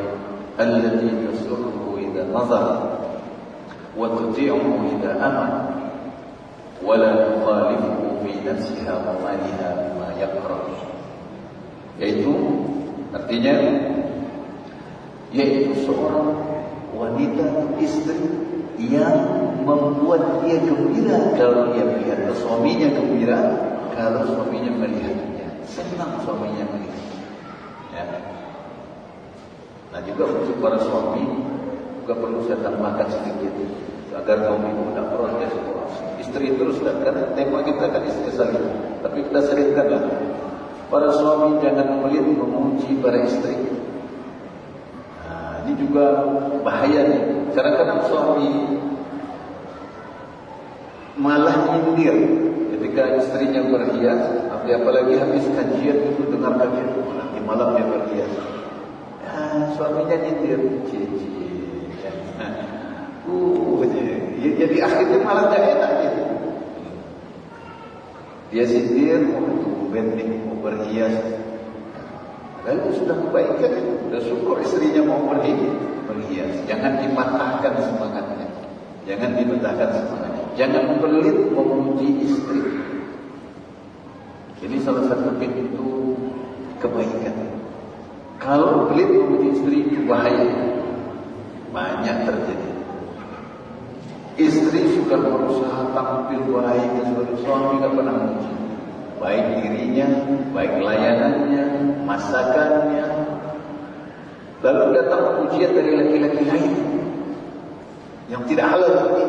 allati yusurruhu idza nazar wa tuti'uhu idza amara wa la tukhalifuhu fi nafsiha wa maliha bima yakrah. Yaitu artinya yaitu seorang wanita istri yang membuat dia gembira kalau dia melihat suaminya, gembira kalau suaminya melihatnya, senang suaminya melihatnya, ya. Nah juga untuk para suami juga perlu saya tambahkan sedikit agar kaum ibu tidak protes. Istri terus kan tema kita kan istri saling, tapi kita selipkanlah para suami jangan pelit memuji para istri. Nah, ini juga bahaya nih. Kadang-kadang suami malah nyindir ketika istrinya berhias, apalagi habis kajian itu dengar kajian nanti malam dia berhias. Suaminya nyindir, jadi akhirnya malah gak enak gitu. Dia sindir, mau bending, mau berhias. Lalu sudah kebaikan, sudah syukur istrinya mau berhias. Jangan dipatahkan semangatnya, jangan dipatahkan semangatnya. Jangan pelit memuji istri. Ini salah satu pintu kebaikan. Kalau pelit memuji istri itu bahaya, banyak terjadi. Istri sudah berusaha tampil baik dan sebagai suami tidak pernah memuji, baik dirinya, baik layanannya, masakannya. Lalu datang pujian dari laki-laki lain yang tidak halal ini,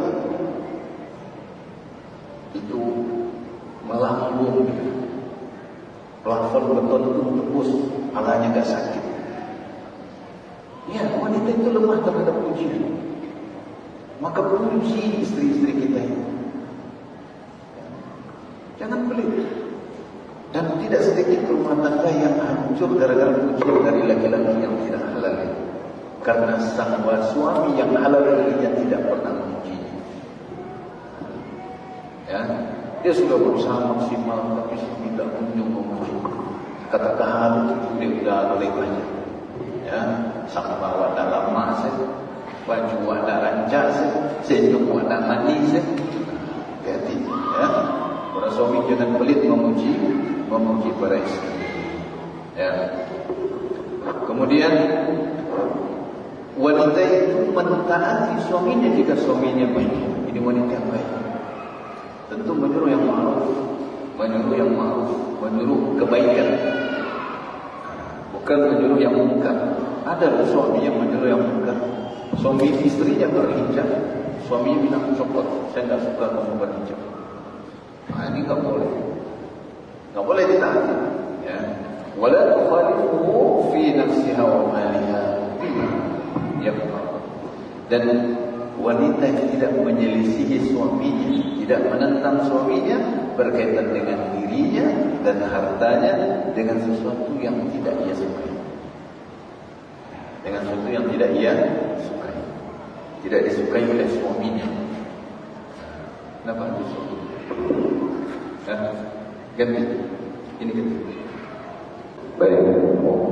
itu melambung, plafon beton itu tembus, palanya gak sakit. Ya, wanita itu lemah terhadap pujian. Maka puji istri-istri kita ini. Jangan pelit. Dan tidak sedikit rumah tangga yang hancur gara-gara pujian dari laki-laki yang tidak halal ini. Karena sang suami yang halal ini tidak pernah memuji. Ya, dia sudah berusaha maksimal tapi tidak kunjung memuji. Kata-kata halus itu dia sudah boleh banyak. Ya, sang bawa dalam masa, baju wadah rancak, senyum wadah manis. Hati-hati, ya. Para suami jangan pelit memuji para istri. Ya. Kemudian wanita itu mentaati suaminya jika suaminya baik. Ini wanita yang baik. Tentu menyuruh yang ma'ruf, menyuruh kebaikan. Bukan menyuruh yang munkar. Ada suami yang menyuruh yang munkar. Suami istrinya berhijab, suami bilang copot, saya tidak suka kamu berhijab. Nah, ini tak boleh ditaati. Ya. Wala tukhalifuhu fi nafsiha wa maliha. Ya. Dan wanita yang tidak menyelisihi suaminya, tidak menentang suaminya berkaitan dengan dirinya dan hartanya dengan sesuatu yang tidak ia sukai. Dengan sesuatu yang tidak ia sukai, tidak disukai oleh suaminya. Kenapa harus suami? Ganti. Ini ganti. Baik,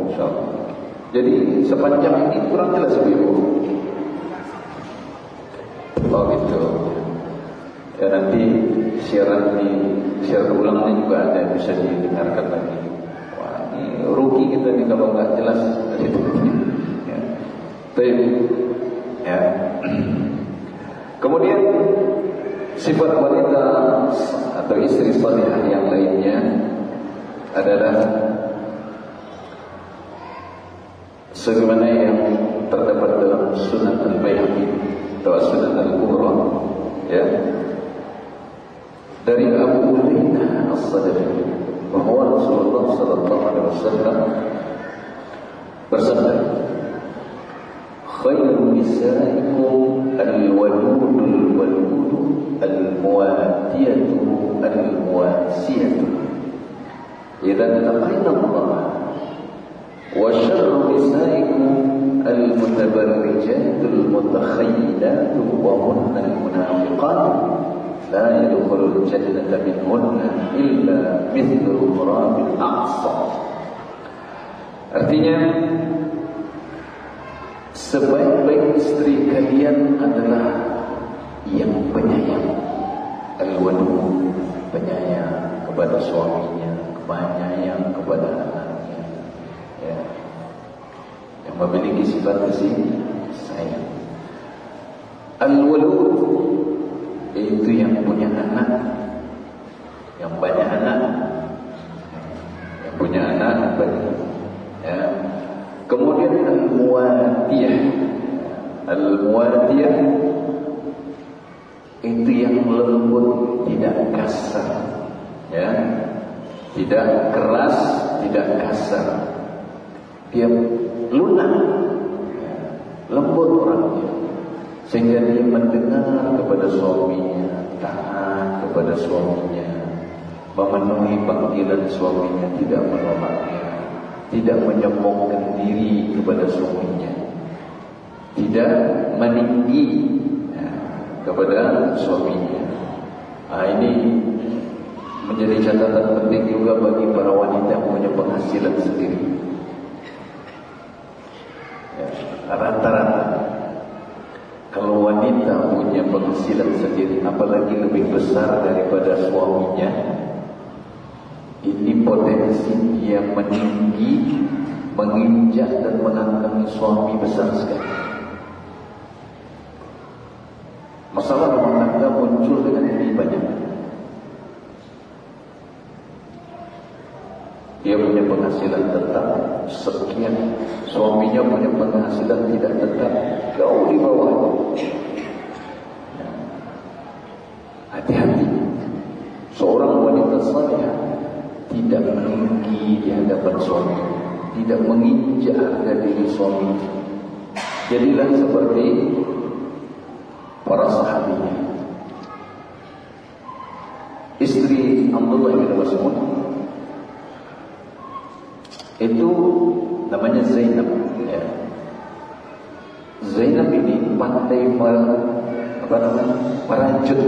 insyaallah. Jadi sepanjang ini kurang jelas Ibu. Oh gitu. Ya nanti siaran ulangnya juga ada yang bisa didengarkan lagi. Wah ini rugi kita nih kalau nggak jelas. Ya. Baik. Ya. Kemudian sifat wanita atau istri salihah yang lainnya adalah sebagaimana yang terdapat dalam Sunan Al-Baihaqi atau Sunan Al-Kubra, ya, dari Abu Hurairah As-Sadafi bahwa Rasulullah sallallahu alaihi wasallam bersabda, "Khairu nisaikum al-wadudul walud al-muwatiyatu al-muwasiyatu idza taqina Allah wa syarru nisaikum al-mutabarrijatu al-mutakhayilatu wa hunna al-munafiqat la yadkhulul jannata minhunna illa mithlu murabil aqsa." Artinya, sebaik-baik istri kalian adalah yang penyayang, al-wadud, penyayang kepada suaminya, penyayang kepada anaknya, ya, yang memiliki sifat kasih sayang. Al-walud itu yang punya anak, yang banyak anak, yang punya anak banyak, ya. Kemudian al-muwatiyah, al-muwatiyah itu yang lembut, tidak kasar, ya, tidak keras, tidak kasar, dia lunak, ya, lembut orangnya, sehingga dia mendengar kepada suaminya, taat kepada suaminya, memenuhi panggilan suaminya, tidak menolaknya, tidak menyombongkan diri kepada suaminya, tidak meninggi kepada suaminya. Ini menjadi catatan penting juga bagi para wanita yang punya penghasilan sendiri. Ya, rata-rata kalau wanita punya penghasilan sendiri, apalagi lebih besar daripada suaminya, ini potensi dia meninggi, menginjak dan mengangkat suami besar sekali. Masalah rumah tangga muncul dengan ini banyak. Dia punya penghasilan tetap sekian, suaminya punya penghasilan tidak tetap, jauh di bawah. Hati-hati, seorang wanita salihah tidak meninggi di hadapan suami, tidak menginjak harga diri suami. Jadilah seperti para sahabatnya. Istri Abdullah bin Mas'ud itu namanya Zainab, ya. Zainab ini pandai merajut,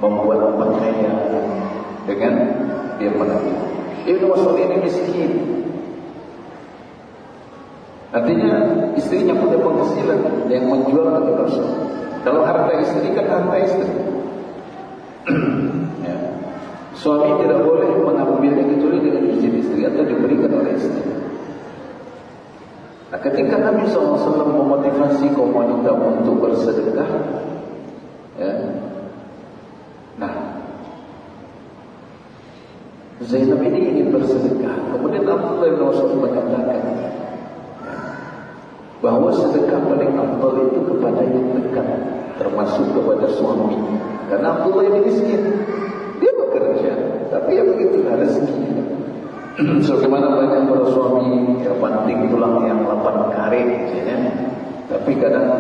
membuat pakaian dengan dia merajut. Ibnu Mas'ud ini miskin, artinya istrinya punya penghasilan yang menjual ke Rasul. Kalau harta istri kan harta istri, ya. Suami tidak boleh mengambilnya kecuali dengan izin istri atau diberikan oleh istri. Nah, ketika Nabi SAW memotivasi kaum wanita untuk bersedekah, ya, nah, Zainab ini ingin bersedekah. Kemudian Abdullah bin Mas'ud mengatakan, ya, bahwa sedekah paling afdal itu kepada yang dekat, termasuk kepada suami. Karena Abdullah ini miskin, dia bekerja, tapi ya begitu rezeki. Sebagaimana banyak para suami ya banting tulang yang 8 karet, ya, tapi kadang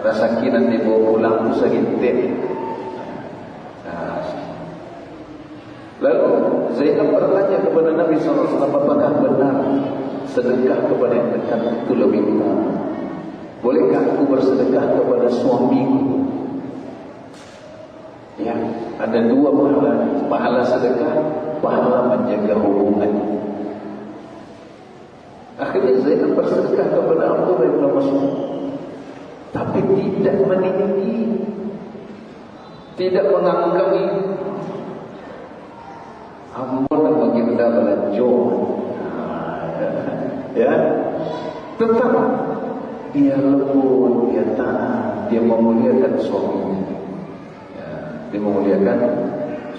rasa kinan dibawa pulang itu segintir. Nah, lalu Zainab bertanya kepada Nabi SAW, apakah benar sedekah kepada yang dekat itu lebih utama? Bolehkah aku bersedekah kepada suamiku? Ya, ada 2 pahala, pahala sedekah, pahala menjaga hubungan. Akhirnya saya akan bersedekah kepada Abdullah bin Mas'ud. Tapi tidak meninggi, tidak mengangkangi. Ampun bagi benda belanjong. Ya, tetap dia lembut, dia taat, dia memuliakan suaminya. Ya, dia memuliakan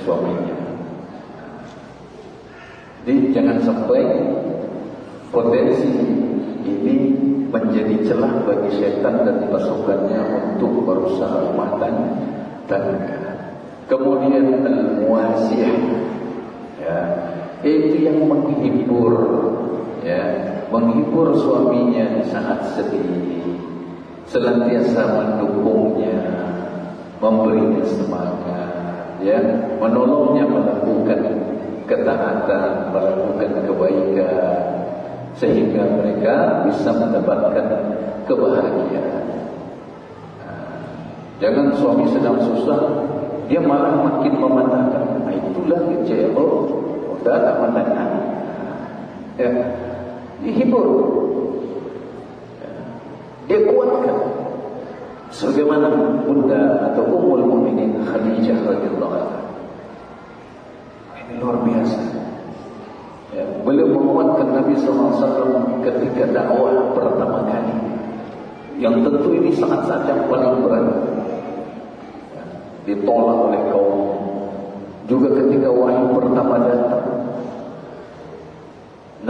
suaminya. Jadi jangan sampai potensi ini menjadi celah bagi syaitan dan pasukannya untuk berusaha rumah tangga. Kemudian al-muasiyah, ya, itu yang menghibur, ya, menghibur suaminya di saat sedih, senantiasa mendukungnya, memberinya semangat, ya, menolongnya melakukan ketaatan, melakukan kebaikan, sehingga mereka bisa mendapatkan kebahagiaan. Jangan suami sedang susah, dia malah makin mematahkan. Nah, itulah kecewa, udah tak mendengar. Ya, dihibur, dia kuatkan. Sebagaimana Bunda atau Ummul Mukminin Khadijah radhiyallahu anha. Ini luar biasa. Ya, beliau menguatkan Nabi SAW ketika dakwah pertama kali. Yang tentu ini saat-saat yang paling berat. Ya, ditolak oleh kaum. Juga ketika wahyu pertama datang,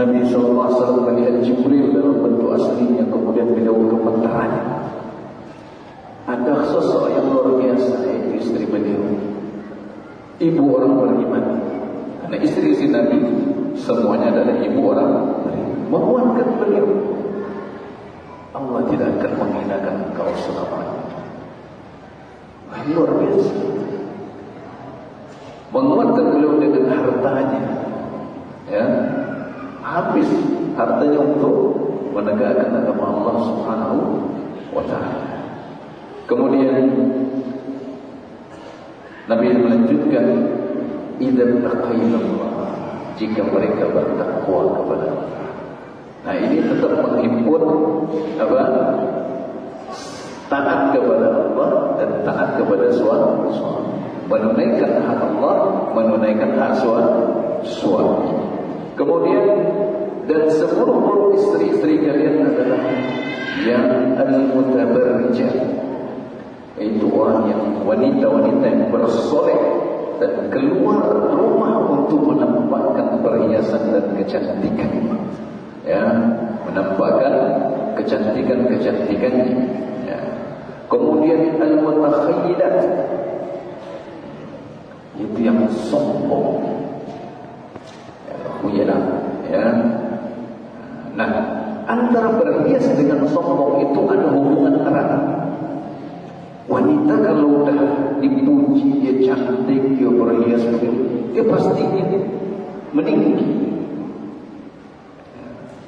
Nabi SAW melihat Jibril dalam bentuk aslinya, kemudian beliau gemetar. Ada sosok yang luar biasa, yaitu istri beliau, ibu orang beriman. Karena istri Nabi semuanya adalah ibu orang beriman. Menguatkan beliau, Allah tidak akan menghinakan engkau selamanya. Luar biasa. Menguatkan beliau dengan hartanya, ya, habis hartanya untuk menegakkan agama Allah Subhanahu wa ta'ala. Kemudian Nabi melanjutkan, idza taqaynallah, jika mereka bertakwa kepada Allah. Nah, ini tetap menghimpun apa? Taat kepada Allah dan taat kepada suami. Menunaikan hak Allah, menunaikan hak suami. Kemudian, dan seluruh istri-istri kalian adalah yang al-mutabarrijah, itu orang yang wanita-wanita yang bersolek dan keluar rumah untuk menampakkan perhiasan dan kecantikan, ya, menampakkan kecantikannya, ya. Kemudian al-mutakhayyilat, itu yang sombong, ya. Nah, antara berhias dengan sombong itu ada hubungan erat. Wanita kalau udah dipuji, dia cantik, dia berhias, dia pasti ingin meninggi.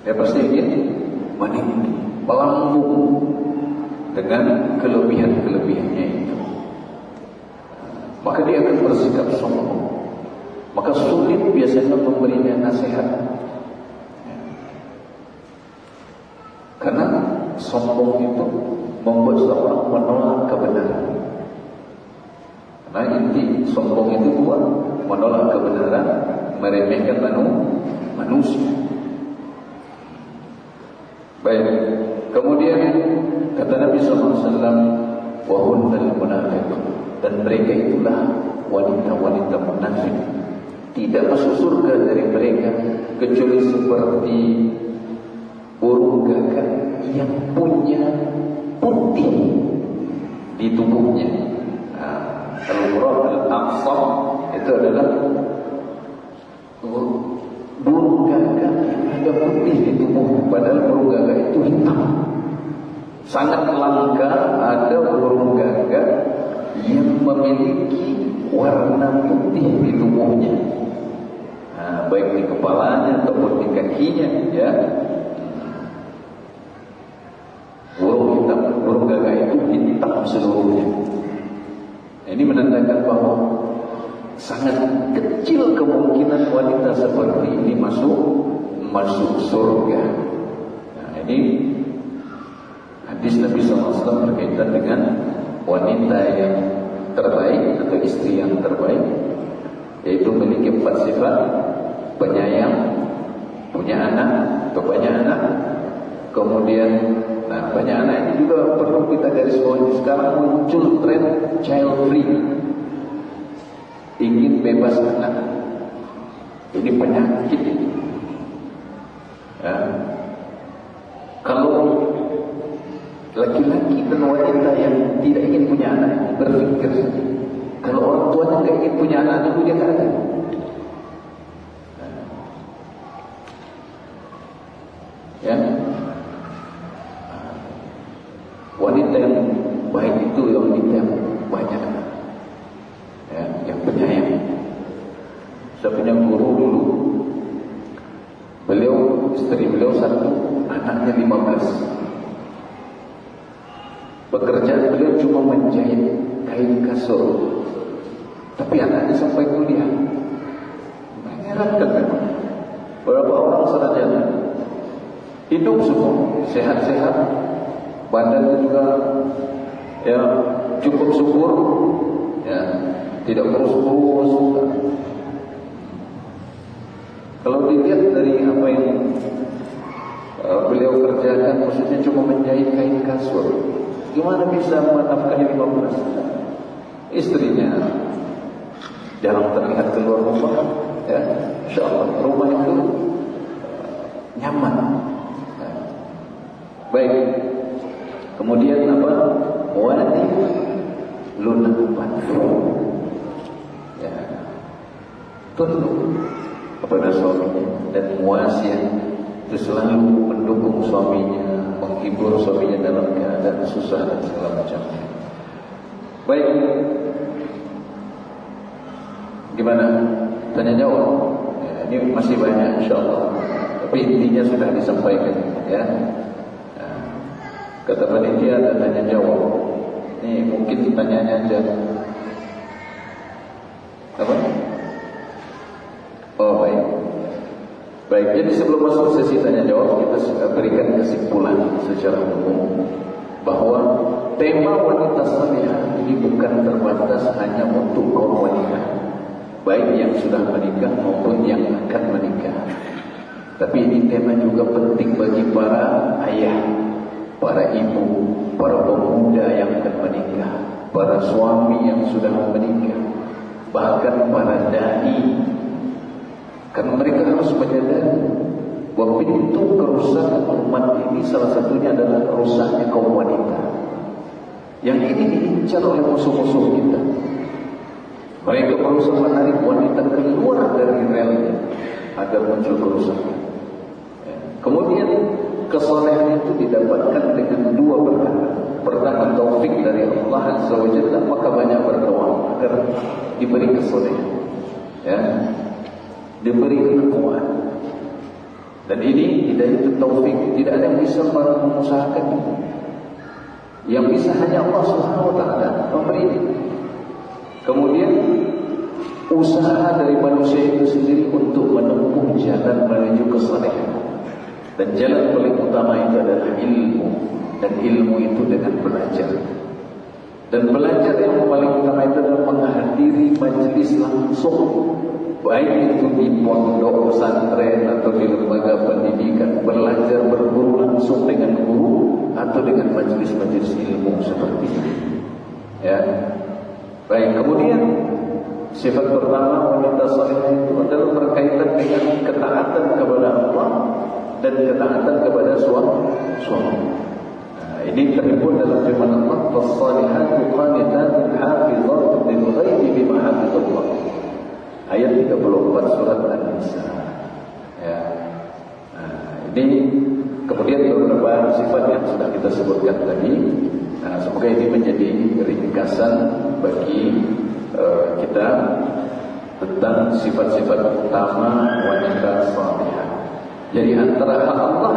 Dia pasti ingin meninggi, melambung dengan kelebihan-kelebihannya itu. Maka dia akan bersikap sombong. Maka sulit biasanya memberinya nasihat, karena sombong itu membuat seorang menolak kebenaran. Karena inti sombong itu dua, menolak kebenaran, meremehkan manusia. Baik, kemudian kata Nabi SAW, wa hunnal munafiqun, dan mereka itulah wanita-wanita munafik. Tidak masuk surga dari mereka kecuali seperti burung gagak yang punya putih di tubuhnya. Al-Murad al-Aqsam itu adalah burung gagak yang ada putih di tubuhnya, padahal burung gagak itu hitam. Sangat langka ada burung gagak yang memiliki warna putih di tubuhnya, baik di kepalanya ataupun di kakinya, ya. Burung gagak itu hitam seluruhnya. Ini menandakan bahwa sangat kecil kemungkinan wanita seperti ini masuk surga. Ini hadis Nabi SAW berkaitan dengan wanita yang terbaik atau istri yang terbaik, yaitu memiliki 4 sifat: penyayang, punya anak atau banyak anak. Kemudian, banyak anak ini juga perlu kita garis bawahi. Sekarang muncul tren child free, ingin bebas anak. Ini penyakit ini. Ya. Kalau laki-laki dan wanita yang tidak ingin punya anak berpikir, kalau orang tuanya tidak ingin punya anak itu dia tak ada. Ya, wanita yang baik itu wanita yang banyak anak, ya, yang penyayang. Saya punya guru dulu, istri beliau 1, anaknya 15. Pekerjaan beliau cuma menjahit kain kasur, tapi anaknya sampai kuliah. Mengherankan memang. Beberapa orang sarjana, hidup semua sehat-sehat, badan juga ya cukup subur, ya tidak kurus-kurus. Kalau dilihat dari apa yang beliau kerjakan, maksudnya cuma menjahit kain kasur, gimana bisa menafkahi 15? Istrinya jarang terlihat keluar rumah, ya, insyaallah rumah itu nyaman. Baik. Kemudian apa? Wati lunak patuh. Ya. Tunduk kepada suaminya dan muasiyah, itu selalu mendukung suaminya, menghibur suaminya dalam keadaan susah dan segala macamnya. Baik. Gimana? Tanya jawab. Ya, ini masih banyak insyaallah. Tapi intinya sudah disampaikan, ya. Kata panitia ada tanya jawab. Ini mungkin pertanyaannya aja. Apa? Oh baik. Baik, jadi sebelum masuk sesi tanya jawab, kita berikan kesimpulan secara umum bahwa tema wanita salihah ini bukan terbatas hanya untuk kaum wanita, baik yang sudah menikah maupun yang akan menikah. Tapi ini tema juga penting bagi para ayah, para ibu, para pemuda yang akan menikah, para suami yang sudah menikah, bahkan para dai. Karena mereka harus menyadari bahwa pintu kerusakan umat ini salah satunya adalah rusaknya kaum wanita. Yang ini diincar oleh musuh-musuh kita. Mereka berusaha menarik wanita keluar dari relnya agar muncul kerusakan. Kemudian kesalehan itu didapatkan dengan 2 perkara. Pertama, taufik dari Allah Azza wa Jalla, maka banyak berdoa agar diberi kesalehan, ya, diberi kekuatan. Dan ini hidayah itu taufik, tidak ada yang bisa mengusahakan itu. Yang bisa hanya Allah Subhanahu wa taala memberi ini. Kemudian usaha dari manusia itu sendiri untuk menempuh jalan menuju kesalehan. Dan jalan paling utama itu adalah ilmu. Dan ilmu itu dengan belajar. Dan belajar yang paling utama itu adalah menghadiri majelis langsung, baik itu di pondok pesantren atau di lembaga pendidikan, belajar berguru langsung dengan guru atau dengan majelis-majelis ilmu seperti ini. Ya. Baik, kemudian sifat pertama wanita salihah itu adalah berkaitan dengan ketaatan kepada Allah dan ketaatan kepada suami. Ini terhimpun dalam firman Allah, "Fas-salihatu qanitatun hafizatun lil-ghaibi bima hafizallah." Ayat 34 surat An-Nisa. Ya. Ini kemudian beberapa sifat yang sudah kita sebutkan tadi. Semoga ini menjadi ringkasan bagi kita tentang sifat-sifat utama wanita salihah. Jadi antara hak Allah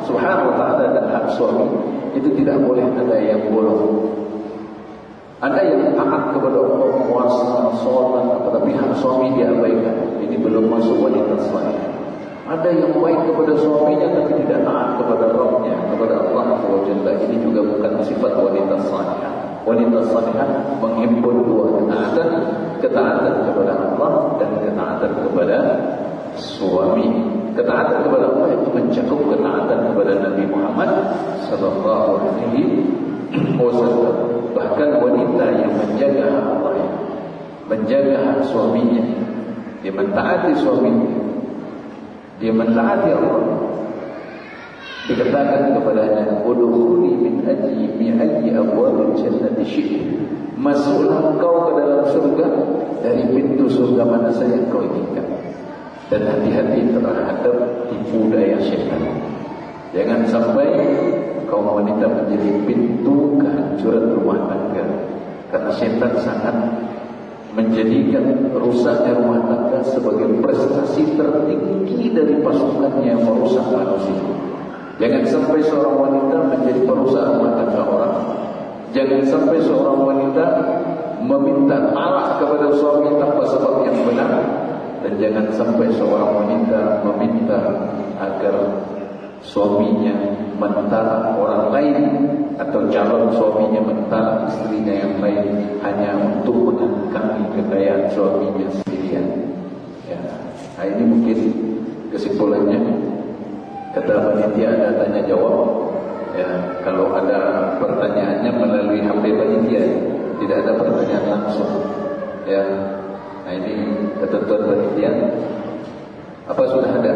Subhanahu wa taala dan hak suami itu tidak boleh ada yang bolong. Ada yang taat kepada Allah, puasa, sholat, tetapi hak suami diabaikan. Ini belum masuk wanita salihah. Ada yang baik kepada suaminya tapi tidak taat kepada Rabbnya, kepada Allah SWT. Ini juga bukan sifat wanita salihah. Wanita salihah menghimpun dua ketaatan, ketaatan kepada Allah dan ketaatan kepada suami. Ketaatan kepada Allah itu mencakup ketaatan kepada Nabi Muhammad sallallahu alaihi wasallam. Bahkan wanita yang menjaga Allah, menjaga hak suaminya, dia mentaati suaminya, dia mentaati Allah, dikatakan kepadanya, udkhuli min ayyi abwabil jannati syi'ti, masuklah kau ke dalam surga dari pintu surga mana saja kau inginkan. Dan hati-hati terhadap tipu daya syaitan. Jangan sampai kaum wanita menjadi pintu kehancuran rumah tangga, karena syaitan sangat menjadikan rusaknya rumah tangga sebagai prestasi tertinggi dari pasukannya yang merusak manusia. Jangan sampai seorang wanita menjadi perusak rumah tangga orang. Jangan sampai seorang wanita meminta talak kepada suami tanpa sebab yang benar. Dan jangan sampai seorang wanita meminta agar suaminya mentara orang lain atau calon suaminya mentara istrinya yang lain hanya untuk mengangkangi kekayaan suaminya sendirian. Ya, nah ini mungkin kesimpulannya. Kata panitia ada tanya jawab. Ya, kalau ada pertanyaannya melalui HP panitia, tidak ada pertanyaan langsung. Ya. Nah ini ketentuan panitia. Apa sudah ada?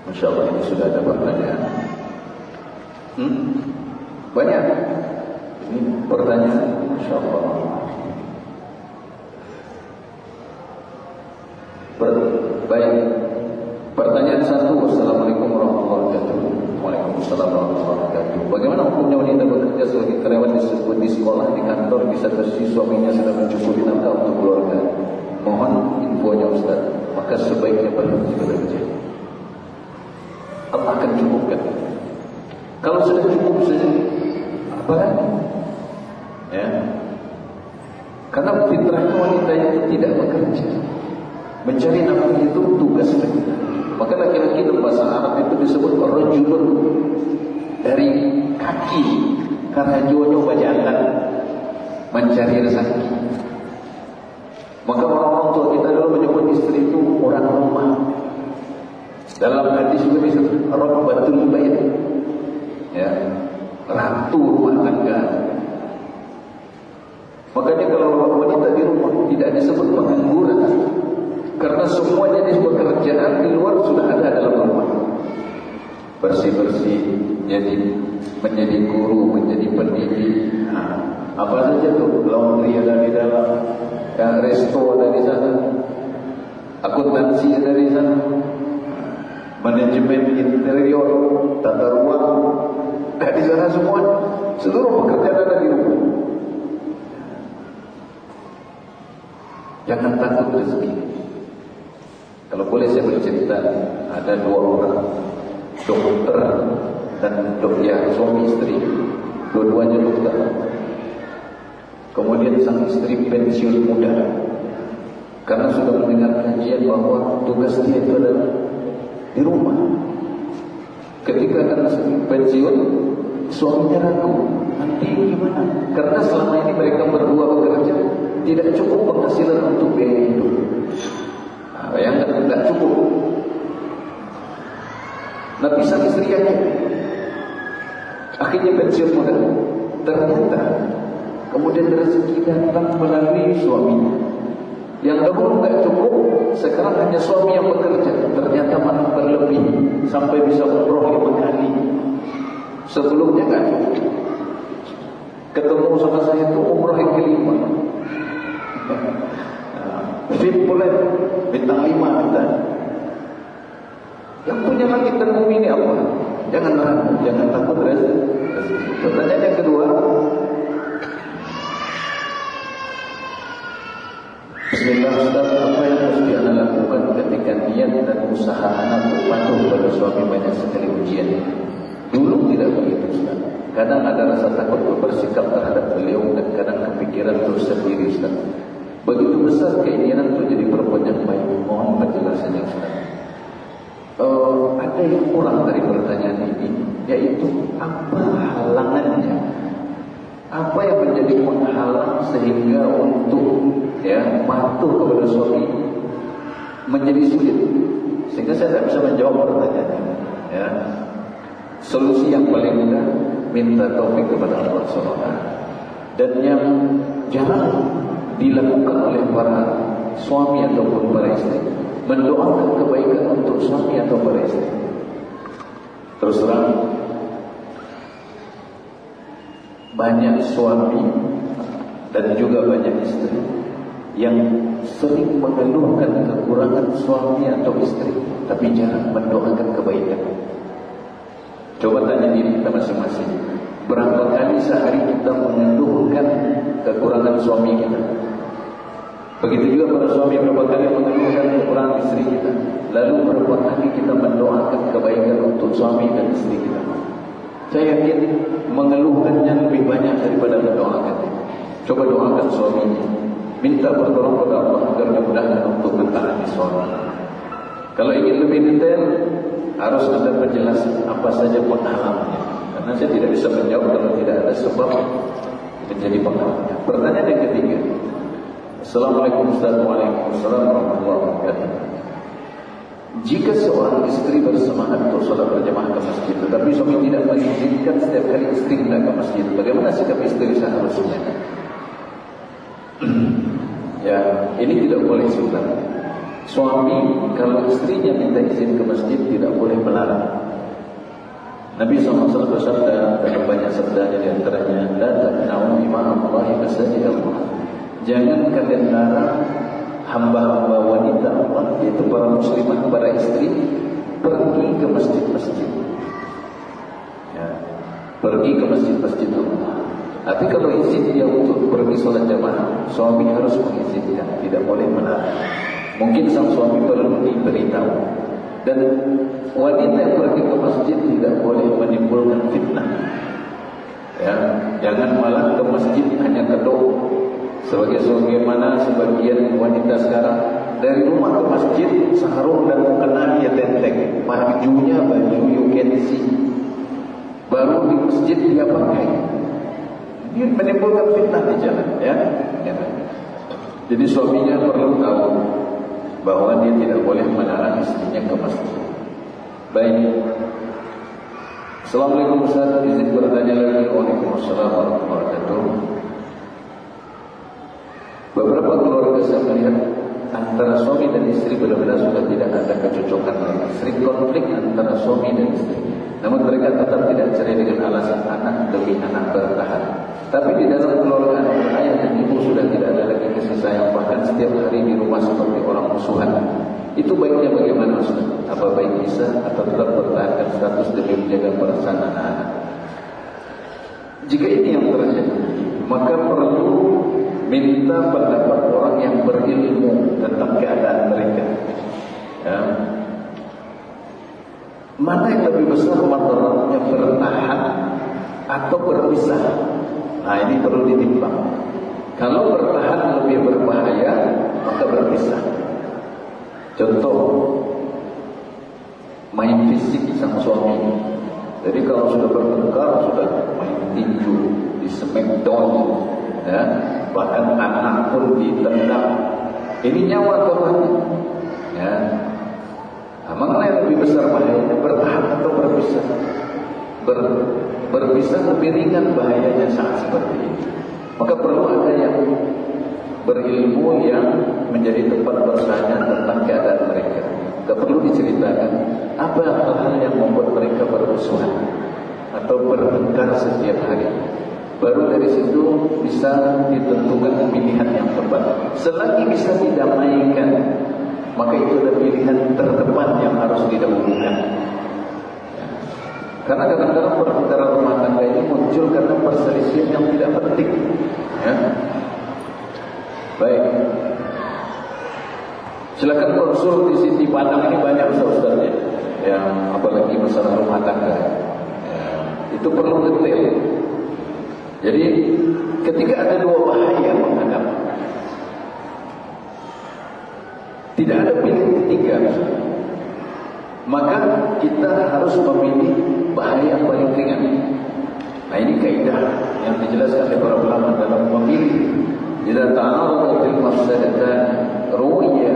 Masya Allah, ini sudah ada pertanyaan. Banyak. Ini pertanyaan, Masya Allah. Baik. Pertanyaan 1. Assalamualaikum warahmatullahi wabarakatuh. Waalaikumsalam warahmatullahi wabarakatuh. Bagaimana hukumnya wanita bekerja sebagai karyawan di sekolah, di kantor, di satu sisi suaminya sudah mencukupi nafkah untuk keluarga? Mohon infonya Ustaz. Maka sebaiknya berhenti bekerja. Allah akan cukupkan. Kalau sudah cukup saja, apa lagi? Ya. Karena fitrahnya wanita itu tidak bekerja. Mencari nafkah itu tugas kita. Maka laki-laki dalam bahasa Arab itu disebut rajulun, dari kaki, karena jono berjalan mencari rezeki. Maka orang-orang tua kita dulu menyebut istri itu orang rumah. Dalam hadis juga disebut rabbatul bait, ya, ratu rumah tangga. Makanya kalau wanita di rumah tidak disebut pengangguran, karena semuanya di pekerjaan di luar sudah ada dalam rumah. Bersih-bersih, menjadi guru, menjadi pendidik. Nah, apa saja tuh, laundry ada di dalam, resto ada di sana, akuntansi ada di sana, manajemen interior, tata ruang, di sana semua. Seluruh pekerjaan ada di rumah. Jangan takut rezeki. Kalau boleh saya bercerita, ada dua orang dokter dan suami istri, dua-duanya dokter. Kemudian sang istri pensiun muda, karena sudah mendengar kajian bahwa tugas dia itu adalah di rumah. Ketika akan pensiun, suaminya ragu, nanti gimana? Karena selama ini mereka berdua bekerja, tidak cukup penghasilan untuk biaya hidup. Bayangkan, tidak cukup. Nabi sang istri yakin, akhirnya pensiun muda. Ternyata kemudian rezeki datang melalui suaminya. Yang dahulu tidak cukup, sekarang hanya suami yang bekerja. Ternyata malah berlebih sampai bisa umroh 5 kali. Sebelumnya tidak cukup. Ketemu sama saya itu umroh yang kelima. VIP boleh, bintang 5 kita. Yang punya lagi tanggung ini apa? Jangan ragu, jangan takut rezeki. Pertanyaan yang kedua. Bismillah Ustaz, apa yang harus anda lakukan ketika niat dan usaha anak untuk patuh pada suami banyak sekali ujian? Dulu tidak begitu Ustaz. Kadang ada rasa takut bersikap terhadap beliau dan kadang kepikiran terus sendiri Ustaz. Begitu besar keinginan untuk jadi perempuan yang baik. Mohon penjelasannya Ustaz. Ada yang kurang dari pertanyaan ini, yaitu apa halangannya? Apa yang menjadi penghalang sehingga untuk patuh kepada suami menjadi sulit, sehingga saya tidak bisa menjawab pertanyaannya. Solusi yang paling mudah, minta taufik kepada Allah SWT. Dan yang jarang dilakukan oleh para suami ataupun para istri, mendoakan kebaikan untuk suami atau para istri. Terus terang, banyak suami dan juga banyak istri yang sering mengeluhkan kekurangan suami atau istri, tapi jarang mendoakan kebaikan. Coba tanya diri kita masing-masing, berapa kali sehari kita mengeluhkan kekurangan suami kita? Begitu juga para suami, berapa kali mengeluhkan kekurangan istri kita? Lalu berapa kali kita mendoakan kebaikan untuk suami dan istri kita? Saya yakin mengeluhkannya lebih banyak daripada mendoakan. Coba doakan suaminya, minta pertolongan kepada Allah agar dimudahkan untuk mentaati suami. Kalau ingin lebih detail, harus ada penjelasan apa saja penghalangnya. Karena saya tidak bisa menjawab kalau tidak ada sebab menjadi penghalangnya. Pertanyaan yang ketiga. Assalamualaikum warahmatullahi wabarakatuh. Jika seorang istri bersemangat untuk sholat berjamaah ke masjid, tetapi suami tidak mengizinkan setiap kali istri hendak ke masjid, bagaimana sikap istri seharusnya? Ini tidak boleh sebenarnya. Suami kalau istrinya minta izin ke masjid tidak boleh melarang. Nabi SAW bersabda dalam banyak sabdanya, di antaranya, la ta'na'u ima'allahi masajid Allah. Jangan kalian larang hamba-hamba wanita Allah, yaitu para muslimah, para istri, pergi ke masjid-masjid. Pergi ke masjid-masjid Allah. Tapi kalau izin dia untuk pergi sholat jamaah, suami harus mengizinkan, tidak boleh melarang. Mungkin sang suami perlu diberitahu. Dan wanita yang pergi ke masjid tidak boleh menimbulkan fitnah. Jangan malah ke masjid hanya kedok. Sebagaimana sebagian wanita sekarang dari rumah ke masjid sarung dan mukena dia tenteng, bajunya baju you can see, baru di masjid dia pakai. Ini menimbulkan fitnah di jalan, Jadi suaminya perlu tahu bahwa dia tidak boleh melarang istrinya ke masjid. Baik. Assalamualaikum Ustaz, izin bertanya lagi. Waalaikumsalam warahmatullahi wabarakatuh. Beberapa keluarga saya melihat antara suami dan istri benar-benar sudah tidak ada kecocokan lagi. Sering konflik antara suami dan istri. Namun mereka tetap tidak cerai dengan alasan anak demi anak bertahan. Tapi di dalam keluarga ayah dan ibu sudah tidak ada lagi kasih sayang, bahkan setiap hari di rumah seperti orang musuhan. Itu baiknya bagaimana Ustaz? Apa baik bisa atau tetap bertahankan status demi menjaga perasaan anak-anak? Jika ini yang terjadi, maka perlu minta pendapat orang yang berilmu tentang keadaan mereka. Mana yang lebih besar madaratnya, bertahan atau berpisah? Nah, ini perlu ditimbang. Kalau bertahan lebih berbahaya, maka berpisah. Contoh, main fisik sang suami. Jadi kalau sudah bertengkar, sudah main tinju, di smackdown, bahkan anak pun ditendang. Ini nyawa atau mati? Mana yang lebih besar bahayanya, bertahan atau berpisah? Berpisah lebih ringan bahayanya saat seperti ini. Maka perlu ada yang berilmu yang menjadi tempat bertanya tentang keadaan mereka. Tak perlu diceritakan apa hal-hal yang membuat mereka bermusuhan atau bertengkar setiap hari. Baru dari situ bisa ditentukan pilihan yang tepat. Selagi bisa didamaikan, maka itu adalah pilihan terdepan yang harus didahulukan. Karena kadang-kadang pertengkaran rumah tangga ini muncul karena perselisihan yang tidak penting. Baik. Silakan konsul di sini, Padang ini banyak ustaz-ustaznya, yang apalagi masalah rumah tangga. Itu perlu detail. Jadi ketika ada dua bahaya menghadap, Tidak ada pilihan ketiga. Maka kita harus memilih bahaya yang paling ringan. Nah, ini kaidah yang dijelaskan oleh para ulama dalam memilih. Jika ta'aradatil mafsadatan ruwiya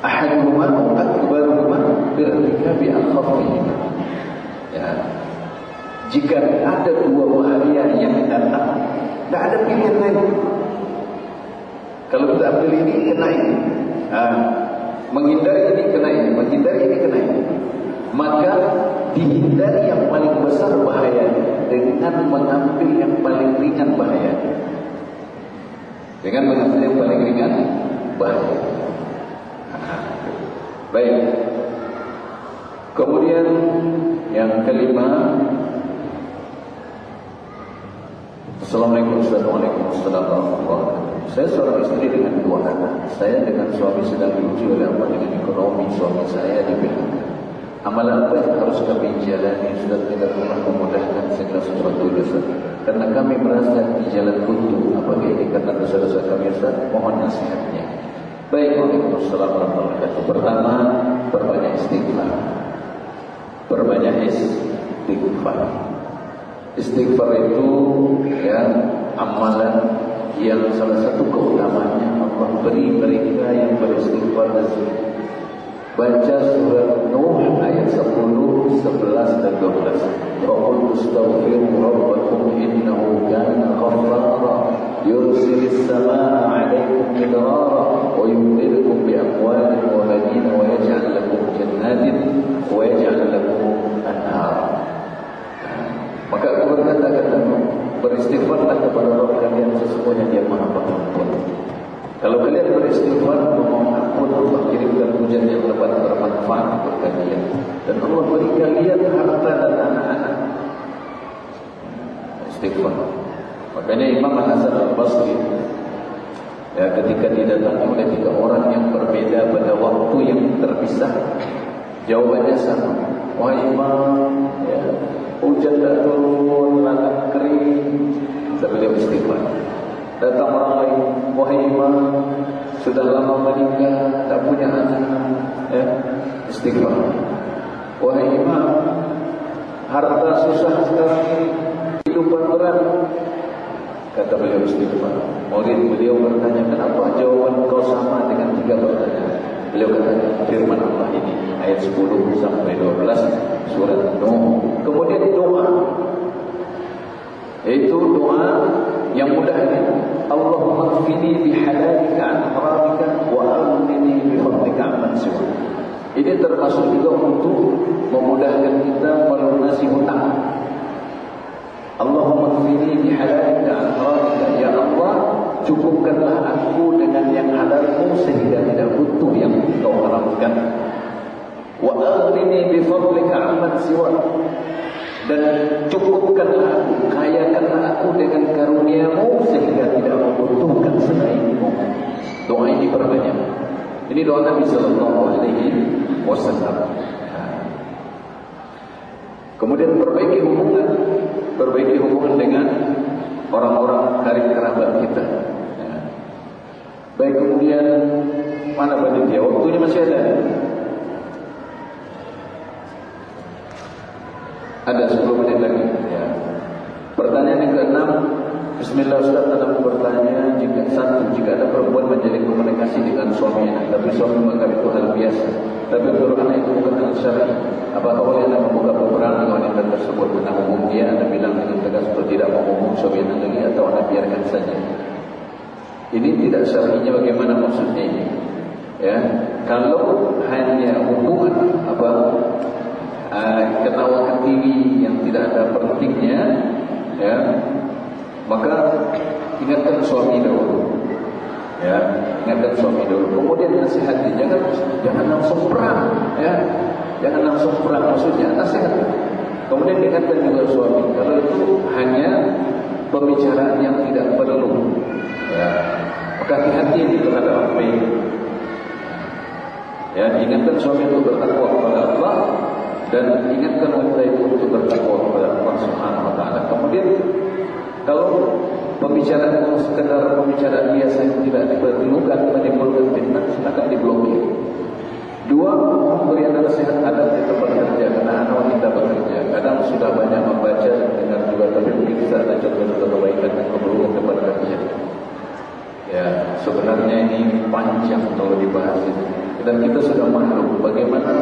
ahaduhuma atau akbaruhuma birtikabi al-khafifah. Ya. Jika ada dua bahaya yang datang, tidak ada pilihan lain. Kalau kita ambil ini, kena ini. Menghindari ini, kena ini. Menghindari ini, kena ini. Maka dihindari yang paling besar bahayanya dengan mengambil yang paling ringan bahayanya. Dengan mengambil yang paling ringan bahaya. Baik. Kemudian yang kelima. Assalamualaikum warahmatullahi wabarakatuh. Saya seorang istri dengan dua anak. Saya dengan suami sedang diuji oleh Allah dengan ekonomi. Suami saya di PHK. Amalan apa yang harus kami jalani sudah tidak pernah memudahkan segala sesuatu dosa. Karena kami merasa di jalan buntu. Apakah ini karena dosa-dosa kami, Ustaz? Mohon nasihatnya. Baik, Waalaikumsalam warahmatullahi wabarakatuh. Pertama, perbanyak istighfar. Perbanyak istighfar. Istighfar itu ya amalan yang salah satu keutamaannya Allah beri mereka yang beristighfar dan zikir. Baca surat Nuh ayat 10, 11 dan 12. Qul astaghfiru rabbakum innahu kana ghaffara yursilis samaa'a 'alaykum midrara wa yumdidukum bi amwalin wa banin wa yaj'al lakum jannatin wa yaj'al lakum anhara. Maka aku berkata beristighfarlah kepada Rabb kalian, sesungguhnya Dia Maha Pengampun. Kalau kalian beristighfar, memohon ampun, Allah kirimkan hujan yang lebat bermanfaat untuk kalian. Dan Allah beri kalian harta dan anak-anak. Istighfar. Makanya Imam Hasan Al-Basri ya, ketika didatangi oleh tiga orang yang berbeda pada waktu yang terpisah, jawabannya sama. Wahai Imam, ya, hujan dah turun, ladang kering. Beliau istighfar. Datang orang lain, wahai Imam, sudah lama menikah, tak punya anak, ya, istighfar. Wahai Imam, harta susah sekali, kehidupan berat. Kata beliau istighfar. Murid beliau bertanya, kenapa jawaban kau sama dengan tiga pertanyaan? Beliau kata, firman Allah ini ayat 10 sampai 12 surat Nuh. Kemudian doa, yaitu doa yang mudah ini. Allahumma kfini bihalalika an haramika wa aghnini bifadlika amman siwa. Ini termasuk juga untuk memudahkan kita melunasi hutang. Allahumma kfini bihalalika an haramika, ya Allah, cukupkanlah aku dengan yang halalmu sehingga tidak butuh yang kau haramkan. Wa aghnini bifadlika amman siwa, dan cukupkanlah aku, kayakanlah aku dengan karuniamu sehingga tidak membutuhkan selainmu. Doa ini perbanyak. Ini doa Nabi Sallallahu Alaihi Wasallam. Kemudian perbaiki hubungan dengan orang-orang karib kerabat kita. Baik, kemudian mana panitia? Waktunya masih ada. Ada 10 menit lagi ya. Pertanyaan yang ke-6. Bismillah, Ustaz, ada bertanya, jika ada perempuan menjalin komunikasi dengan suaminya, tapi suami menganggap itu hal biasa, tapi menurut anak itu bukan hal syar'i, apakah boleh anda membuka peperangan dengan wanita tersebut? Anda umum dia, anda bilang dengan tegas atau tidak mengumum suami anda lagi, atau anda biarkan saja? Ini tidak syar'inya, bagaimana maksudnya ini? Ya, kalau hanya hubungan ketawa ketiwi yang tidak ada pentingnya, ya, maka ingatkan suami dahulu, ya, ingatkan suami dahulu. Kemudian nasihati, jangan langsung perang, ya, jangan langsung perang, maksudnya nasihat. Kemudian ingatkan juga suami, kalau itu hanya pembicaraan yang tidak perlu, ya, maka hati-hati terhadap apa ini. Ya, ingatkan suami untuk bertakwa kepada Allah, dan ingatkan wanita itu untuk bertakwa kepada Allah Subhanahu wa taala. Kemudian kalau pembicaraan itu sekedar pembicaraan biasa yang tidak diperlukan, menimbulkan fitnah, akan diblokir. Dua, memberi anak nasihat adat di tempat kerja, karena anak wanita bekerja. Kadang sudah banyak membaca dan dengar juga, tapi mungkin kita ada contoh-contoh kebaikan dan keburukan tempat kerja. Ya, sebenarnya ini panjang kalau dibahas ini. Dan kita sudah maklum bagaimana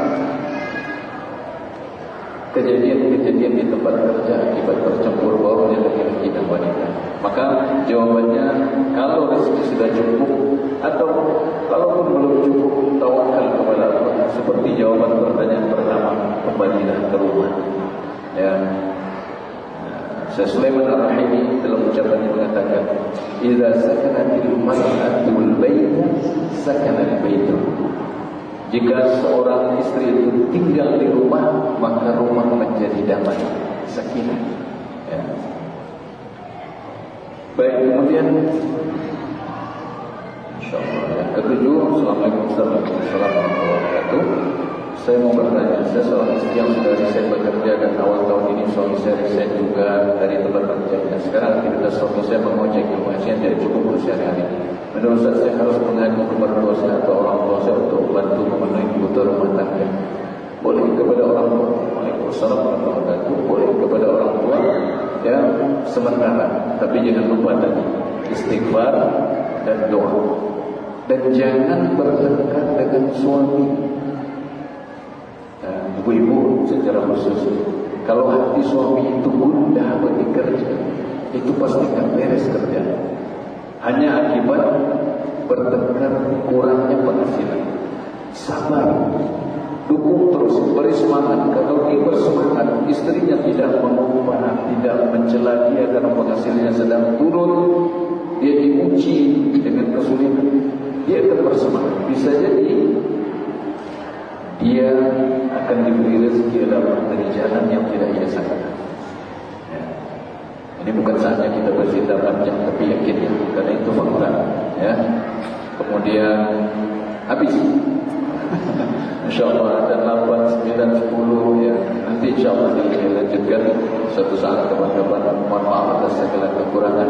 kejadian-kejadian di tempat kerja akibat bercampur baurnya laki-laki dan wanita. Maka jawabannya, kalau rezeki sudah cukup atau kalaupun belum cukup, tawakal kepada Allah. Seperti jawaban pertanyaan pertama, kembalilah ke rumah. Ya. Syekh Sulaiman Ar-Rahimi dalam ucapannya mengatakan, "Idza sakanatil mar'atul baita, sakanal baitu." Jika seorang istri itu tinggal di rumah, maka rumah menjadi damai, sakinah. Ya. Baik, kemudian insyaallah yang ketujuh, Assalamualaikum warahmatullahi wabarakatuh. Saya mau bertanya, saya seorang istri yang sudah resign bekerja dan awal tahun ini suami saya resign juga dari tempat kerjanya. Sekarang aktivitas suami saya mengojek yang masih tidak cukup untuk sehari-hari. Menurut saya harus mengadu kepada mertua saya atau orang tua saya untuk bantu memenuhi kebutuhan rumah tangga. Boleh kepada orang tua, Waalaikumsalam warahmatullahi wabarakatuh. Boleh kepada orang tua, ya sementara, tapi jangan lupa tadi istighfar dan doa. Dan jangan bertengkar dengan suami. Ibu-ibu secara khusus, kalau hati suami itu gundah bagi kerja, itu pasti akan beres kerja. Hanya akibat bertengkar kurangnya penghasilan. Sabar, dukung terus, beri semangat. Kalau dia bersemangat, istrinya tidak mengumpat, tidak mencela dia karena penghasilannya sedang turun, dia diuji dengan kesulitan, dia akan bersemangat. Bisa jadi dia akan diberi rezeki dalam dari jalan yang tidak ia sangka. Ya. Ini bukan saatnya kita bercerita panjang, tapi yakin ya, karena itu fakta. Ya. Kemudian habis. InsyaAllah ada 8, 9, 10 ya. Nanti insyaAllah dilanjutkan suatu saat kapan-kapan. Mohon maaf atas segala kekurangan.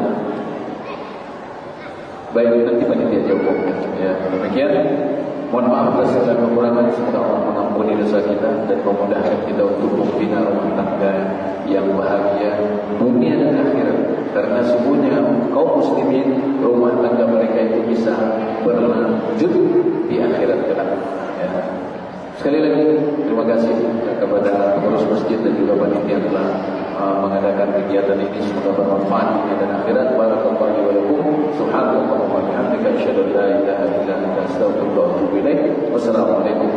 Baik, nanti panitia jawab. Ya, demikian. Mohon maaf atas segala kekurangan. Semoga Allah mengampuni dosa kita dan memudahkan kita untuk membina rumah tangga yang bahagia dunia dan akhirat. Karena sesungguhnya kaum muslimin, rumah tangga mereka itu bisa berlanjut di akhirat kelak. Ya. Sekali lagi terima kasih kepada pengurus masjid dan juga panitia yang telah mengadakan kegiatan ini. Semoga bermanfaat dunia dan akhirat. Barakallahu wa lakum. Subhanallah wa bihamdika, asyhadu an la ilaha illa anta, astaghfiruka wa atubu ilaik. Wassalamualaikum